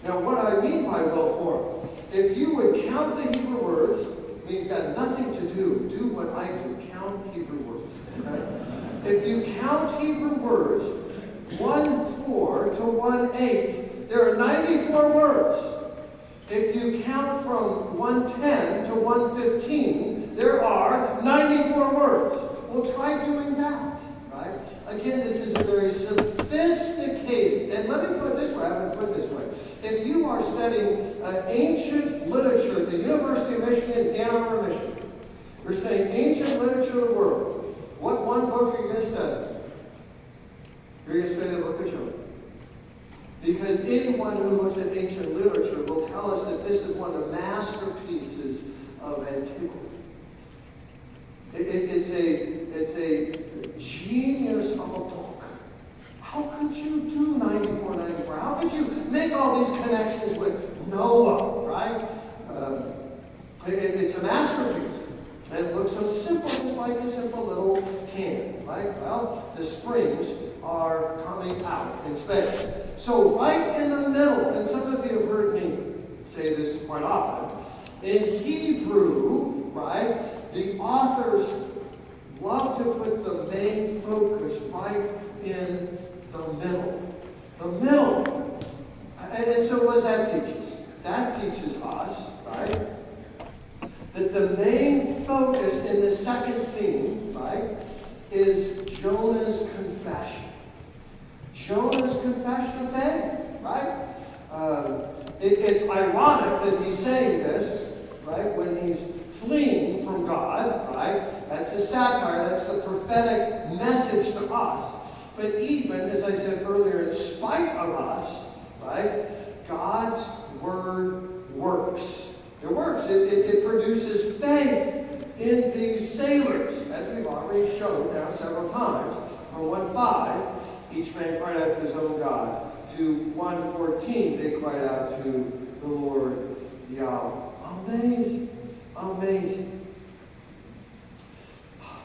Now, what I mean by well-formed, if you would count the Hebrew words, I mean, you've got nothing to do. Do what I do. Count Hebrew words. Okay? If you count Hebrew words, 1:4 to 1:8, there are 94 words. If you count from 1:10 to 1:15, there are 94 words. Well, try doing that, right? Again, this is a very sophisticated, and let me put it this way, I'm going to put it this way. If you are studying ancient literature at the University of Michigan, Ann Arbor, Michigan, you're studying ancient literature of the world, what one book are you going to study? You're going to study the book of Jonah. Because anyone who looks at ancient literature will tell us that this is one of the masterpieces of antiquity. It's a genius of a book. How could you do 94? How could you make all these connections with Noah, right? It's a masterpiece. And it looks so simple, just like a simple little can, right? Well, the springs are coming out in space. So right in the middle, and some of you have heard me say this quite often, in Hebrew, right, the authors love to put the main focus right in the middle. The middle. And so what does that teach us? That teaches us, right, that the main focus in the second scene, right, is Jonah's confession. Jonah's confession of faith, right? It's ironic that he's saying this, right, when he's fleeing from God, right? That's the satire, that's the prophetic message to us. But even, as I said earlier, in spite of us, right, God's word works. It works. It produces faith in these sailors, as we've already shown now several times. From 1:5, each man cried out to his own God. To 1:14, they cried out to the Lord Yahweh. Amazing. Amazing.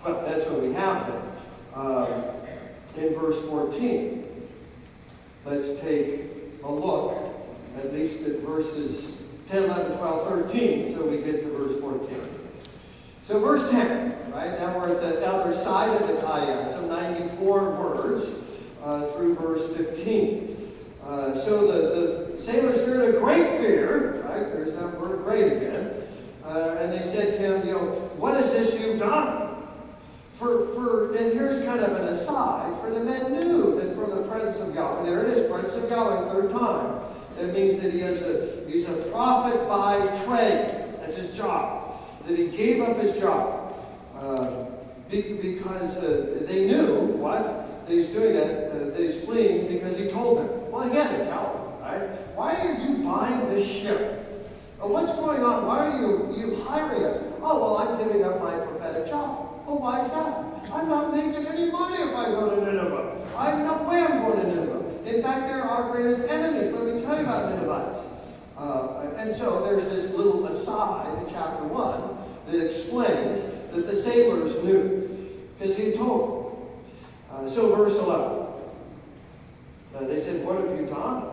Well, that's what we have then. In verse 14, let's take a look, at least at verses 10, 11, 12, 13, so we get to verse 14. So verse 10, right? Now we're at the other side of the kayak, some 94 words through verse 15. So the sailors feared a great fear, right? There's that word great again. And they said to him, what is this you've done? And here's kind of an aside, for the men knew that from the presence of Yahweh, there it is, presence of Yahweh, third time. That means that he's a prophet by trade. That's his job. That he gave up his job. Because they knew what? That he's doing that he's fleeing because he told them. Well, he had to tell them, right? Why are you buying this ship? What's going on? Why are you hiring us? Oh, well, I'm giving up my prophetic job. Well, why is that? I'm not making any money if I go to Nineveh. I have no way I'm going to Nineveh. In fact, they're our greatest enemies. Let me tell you about Ninevites. And so there's this little aside in chapter 1 that explains that the sailors knew, because he told them. So verse 11. They said, what have you done?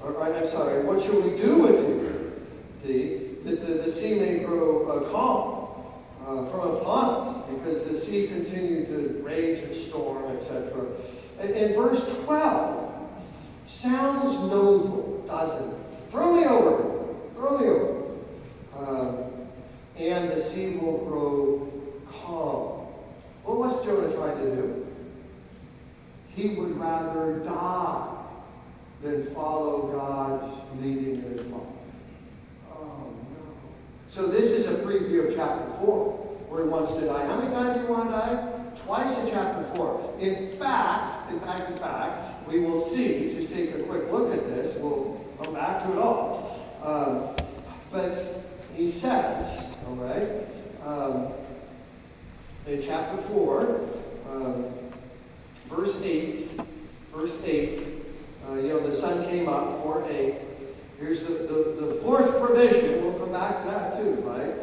I'm sorry, what shall we do with you? See, that the sea may grow calm from upon us, because the sea continued to rage and storm, etc. And verse 12 sounds noble, doesn't it? Throw me over. Throw me over. And the sea will grow calm. Well, what's Jonah trying to do? He would rather die than follow God's leading in his life. Oh, no. So this is a preview chapter 4, where he wants to die. How many times do you want to die? Twice in chapter 4. In fact, we will see, just take a quick look at this, we'll come back to it all. But he says, all right, in chapter 4, verse 8, the sun came up, 4:8. Here's the fourth provision. We'll come back to that too, right?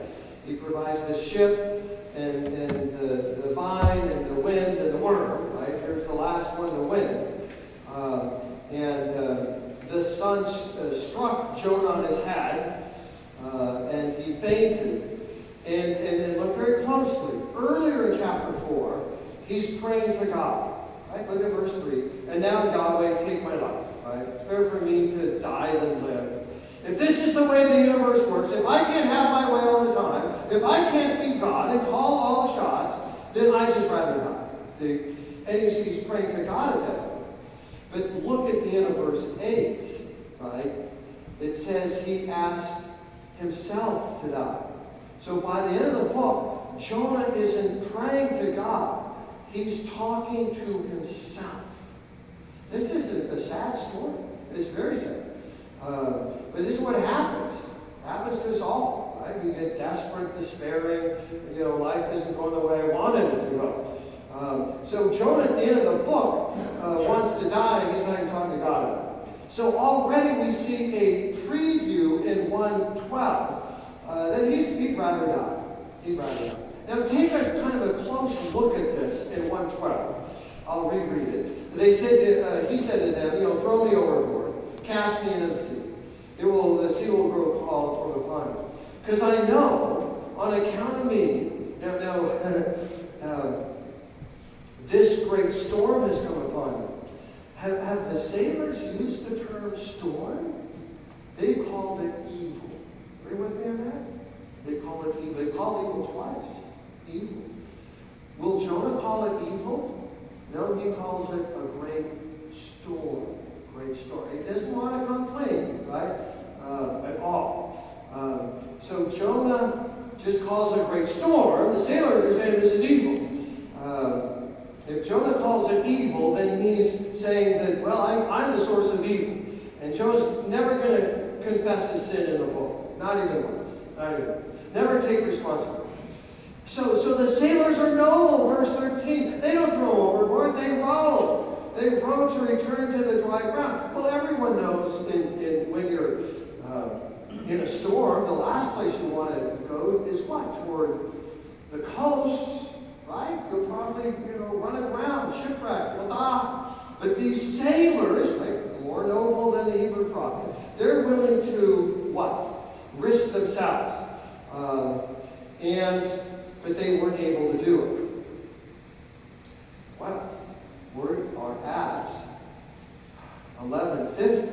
He provides the ship and the vine and the wind and the worm, right? Here's the last one, the wind. The sun struck Jonah on his head, and he fainted. And look very closely. Earlier in chapter 4, he's praying to God. Right? Look at verse 3. And now, Yahweh, take my life. Right? It's better for me to die than live. If this is the way the universe works, if I can't have my way all the time, if I can't be God and call all the shots, then I'd just rather die. See? And he's praying to God at that point. But look at the end of verse 8. Right? It says he asked himself to die. So by the end of the book, Jonah isn't praying to God. He's talking to himself. This is a sad story. It's very sad. But this is what happens. It happens to us all. Right? We get desperate, despairing. Life isn't going the way I wanted it to go. So Jonah at the end of the book wants to die, and he's not even talking to God about it. So already we see a preview in 1:12 that he'd rather die. He'd rather die. Now take a kind of a close look at this in 1:12. I'll reread it. He said to them, throw me overboard, cast me into the sea. The sea will grow calm from upon me. Because I know, on account of me, this great storm has come upon me. Have the sailors used the term storm? They've called it evil. Are you with me on that? They call it evil. They call evil twice. Evil. Will Jonah call it evil? No, he calls it a great storm. Great storm. He doesn't want to come clean, right? At all. So Jonah just calls it a great storm. The sailors are saying this is evil. If Jonah calls it evil, then he's saying that, well, I'm the source of evil. And Jonah's never going to confess his sin in the book. Not even once. Not even once. Never take responsibility. So the sailors are noble, verse 13. They don't throw overboard, they row. They row to return to the dry ground. Well, everyone knows when you're in a storm, the last place you want to go is what? Toward the coast, right? You'll probably, run aground, shipwreck, but these sailors, right, more noble than the Hebrew prophet, they're willing to what? Risk themselves. But they weren't able to do it. Well, we are at 11:50.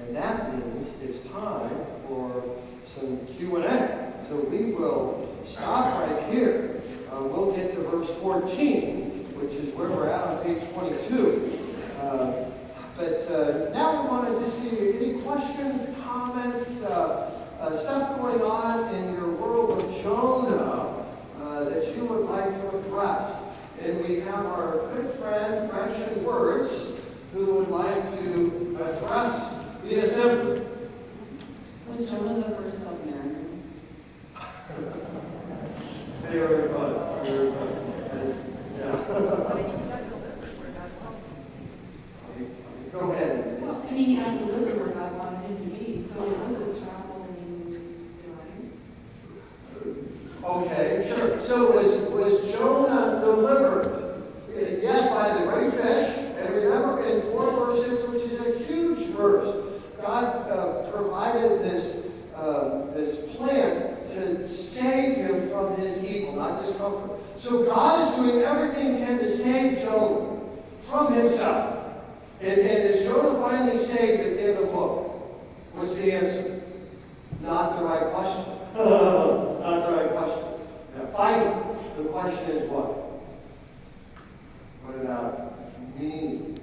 And that means it's time for some Q&A. So we will stop right here. We'll get to verse 14, which is where we're at on page 22. But now we want to just see any questions, comments, stuff going on in your world of Jonah that you would like to address. And we have our good friend, Gretchen Words, who would like to address the assembly. Was Jonah the first submariner? Very good. Very good. Yeah. Go ahead. Well, he had to live where God wanted him to be, so it was a traveling device. Okay, sure. So was Jonah delivered? Yes, by the great fish. And remember in 4 verse 6, which is a huge verse, God provided this plan to save him from his evil, not discomfort. So God is doing everything he can to save Jonah from himself. And is Jonah finally saved at the end of the book? What's the answer? Not the right question. Not the right question. Now, finally, the question is what? What about me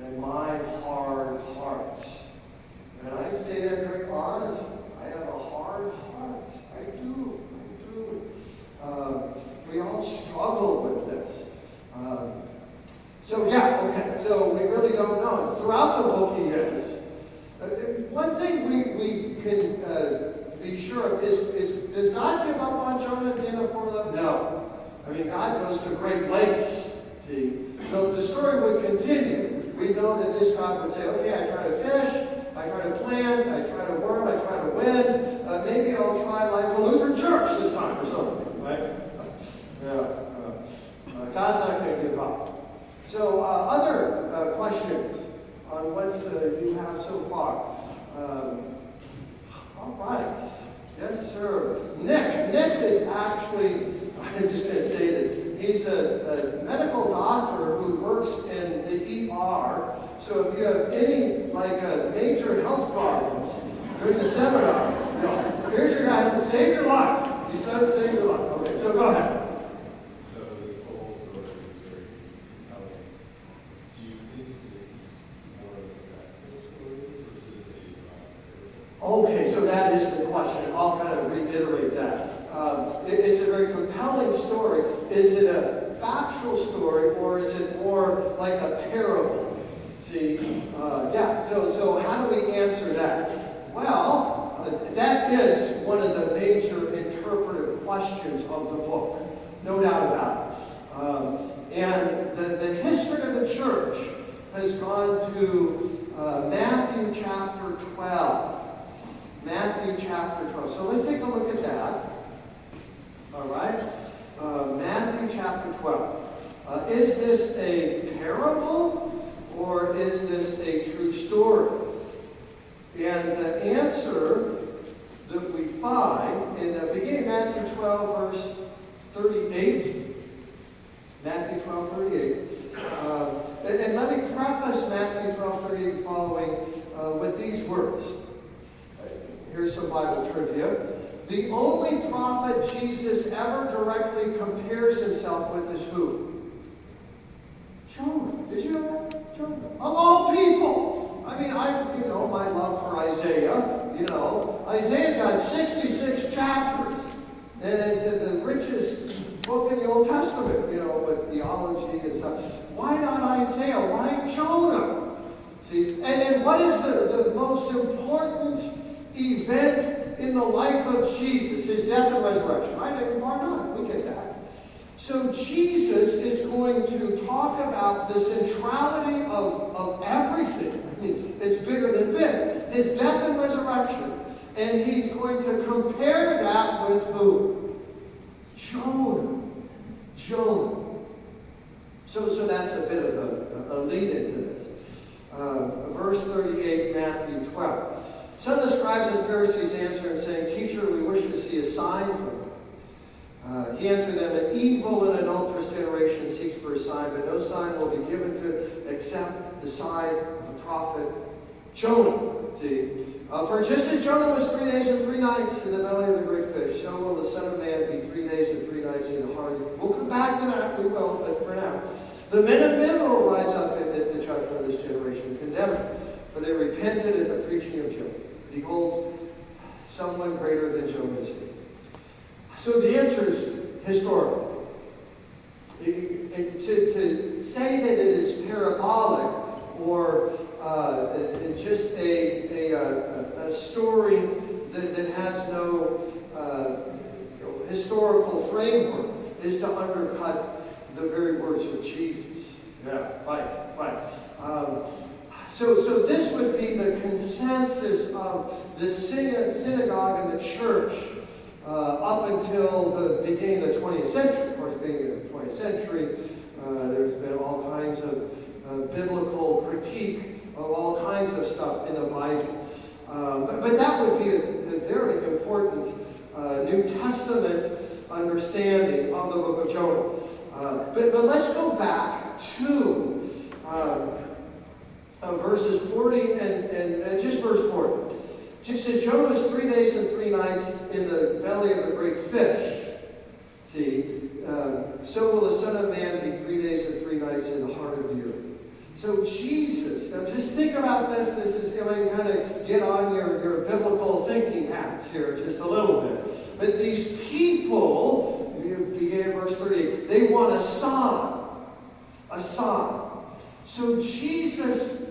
and my hard hearts? And I say that very honestly. I have a hard heart. I one thing we can be sure of is does God give up on Jonah at the end of 4:11? No. I mean, God goes to great lengths, see. So if the story would continue, we know that this God would say, okay, I try to fish, I try to plant, I try to worm, I try to wind. Maybe I'll try like a Lutheran church this time or something, right? Yeah. God's not going to give up. So other questions on what you have so far? All right. Yes, sir. Nick is actually, I'm just going to say that he's a medical doctor who works in the ER. So if you have any major health problems during the seminar, here's your guy to save your life. He said save your life. Okay, so go ahead. So this whole story is very compelling. Do you think it's more of a factual story versus a Okay, so that is the question. I'll kind of reiterate that. It's a very compelling story. Is it a factual story or is it more like a parable? See, so how do we answer that? Well, that is one of the major interpretive questions of the book. No doubt about it. And the history of the church has gone to Matthew chapter 12. Matthew chapter 12. So let's take a look at that. All right? Matthew chapter 12. Is this a parable or is this a true story? And the answer that we find in beginning Matthew 12, verse 38. Matthew 12, 38. And let me preface Matthew 12, 38 following with these words. Here's some Bible trivia. The only prophet Jesus ever directly compares himself with is who? Jonah. Did you know that? Jonah. Of all people. I mean, my love for Isaiah. Isaiah's got 66 chapters. And it's the richest book in the Old Testament, with theology and stuff. Why not Isaiah? Why Jonah? See, and then what is the most important event in the life of Jesus? His death and resurrection, right? Every bar none. We get that. So Jesus is going to talk about the centrality of everything. I mean, it's bigger than big. His death and resurrection. And he's going to compare that with who? Jonah. So that's a bit of a lead into this. Verse 38, Matthew 12. Some of the scribes and Pharisees answered him, saying, Teacher, we wish to see a sign from you. He answered them, An evil and adulterous generation seeks for a sign, but no sign will be given to it except the sign of the prophet Jonah. See? For just as Jonah was 3 days and 3 nights in the belly of the great fish, so will the Son of Man be 3 days and 3 nights in the heart of the earth. We'll come back to that, we will, but for now. The men of men will rise up at the judgment of this generation and condemn it, for they repented at the preaching of Jonah. Behold, someone greater than Jonah is here. So the answer is historical. To say that it is parabolic or just a story that has no historical framework is to undercut the very words of Jesus. Yeah, right. So this would be the consensus of the synagogue and the church up until the beginning of the 20th century. Of course, being in the 20th century, there's been all kinds of biblical critique of all kinds of stuff in the Bible. But that would be a very important New Testament understanding of the book of Jonah. But let's go back to verses 40 and just verse 40. It says, Jonah was 3 days and 3 nights in the belly of the great fish. See, so will the Son of Man be 3 days and 3 nights in the heart of the earth. So Jesus, now just think about this. This is, kind of get on your biblical thinking hats here just a little bit. But these people, we began verse 38, they want a sign. A sign. So Jesus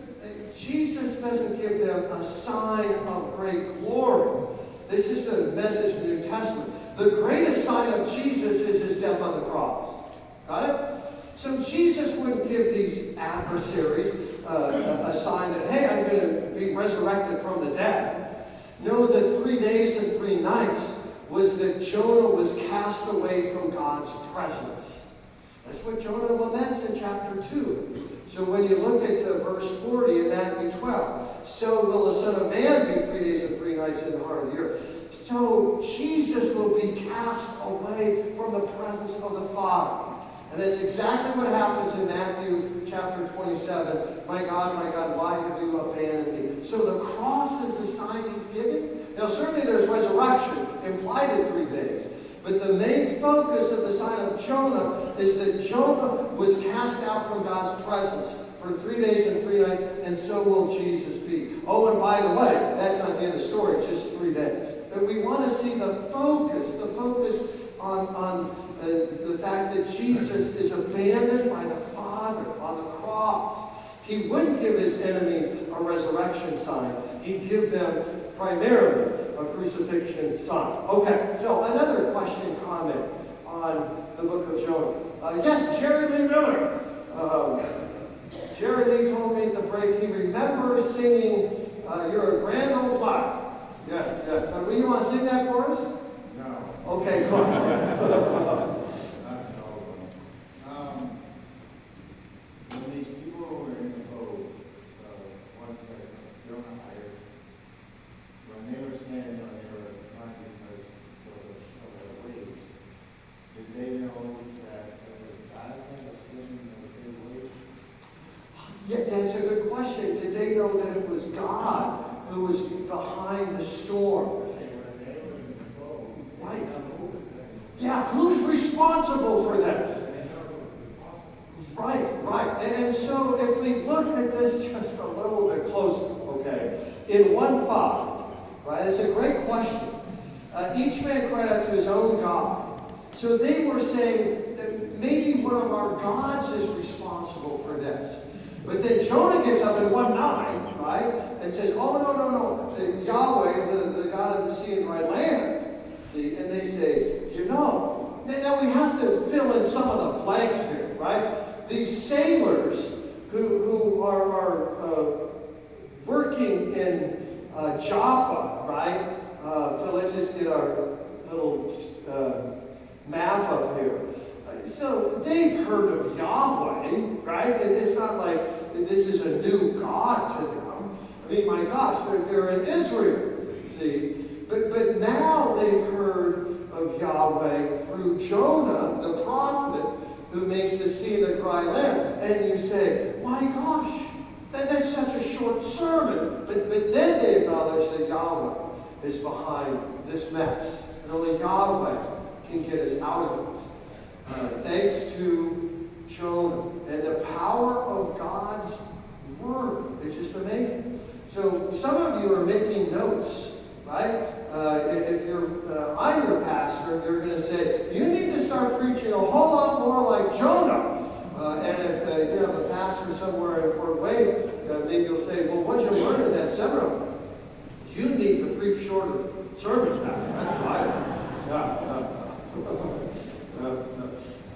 Jesus doesn't give them a sign of great glory. This is the message of the New Testament. The greatest sign of Jesus is his death on the cross. Got it? So Jesus wouldn't give these adversaries a sign that, hey, I'm going to be resurrected from the dead. No, the 3 days and 3 nights was that Jonah was cast away from God's presence. That's what Jonah laments in chapter 2. So when you look at verse 40 in Matthew 12, so will the Son of Man be 3 days and 3 nights in the heart of the earth. So Jesus will be cast away from the presence of the Father. And that's exactly what happens in Matthew chapter 27. My God, why have you abandoned me? So the cross is the sign he's giving. Now certainly there's resurrection implied in 3 days. But the main focus of the sign of Jonah is that Jonah was cast out from God's presence for 3 days and 3 nights, and so will Jesus be. Oh, and by the way, that's not the end of the story, it's just 3 days. But we want to see the focus on the fact that Jesus is abandoned by the Father on the cross. He wouldn't give his enemies a resurrection sign. He'd give them primarily a crucifixion sign. Okay, so another question, comment on the book of Jonah. Yes, Jerry Lee Miller. Jerry Lee told me at the break he remembers singing You're a Grand Old Flower. Yes. Will you want to sing that for us? No. Okay, come on. That's an old one. When these people were in the boat, ones that Jonah hired, when they were standing there, they were crying because of the waves. Did they know that it was God that was sending the big waves? Yeah, that's a good question. Did they know that it was God who was behind the storm? Right. Yeah, who's responsible for this? Right. And so if we look at this just a little bit closer, okay, in 1:5, right, it's a great question. Each man cried out to his own God. So they were saying that maybe one of our gods is responsible for this. But then Jonah gets up in 1:9, right, and says, oh, no, Yahweh, the God of the sea and dry land. See, and they say, now we have to fill in some of the blanks here, right? These sailors who are working in Joppa, right? So let's just get our little map up here. So they've heard of Yahweh, right? And it's not like this is a new God to them. I mean, my gosh, they're in Israel, see? But now they've heard of Yahweh through Jonah, the prophet, who makes the sea and the dry land. And you say, my gosh, that's such a short sermon. But then they acknowledge that Yahweh is behind this mess. And only Yahweh can get us out of it. Thanks to Jonah and the power of God's word. It's just amazing. So some of you are making notes, right? If I'm your pastor, you're going to say, you need to start preaching a whole lot more like Jonah. And if you have a pastor somewhere in Fort Wayne, maybe you'll say, well, what'd you learn in that seminar? You need to preach shorter sermons, pastor. That's right.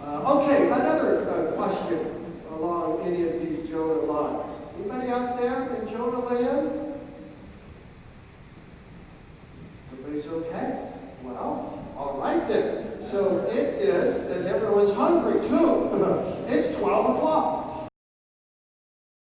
Okay, another question along any of these Jonah lines. Anybody out there in Jonah land? Everybody's okay? Well, all right then. So it is, and everyone's hungry too. It's 12 o'clock.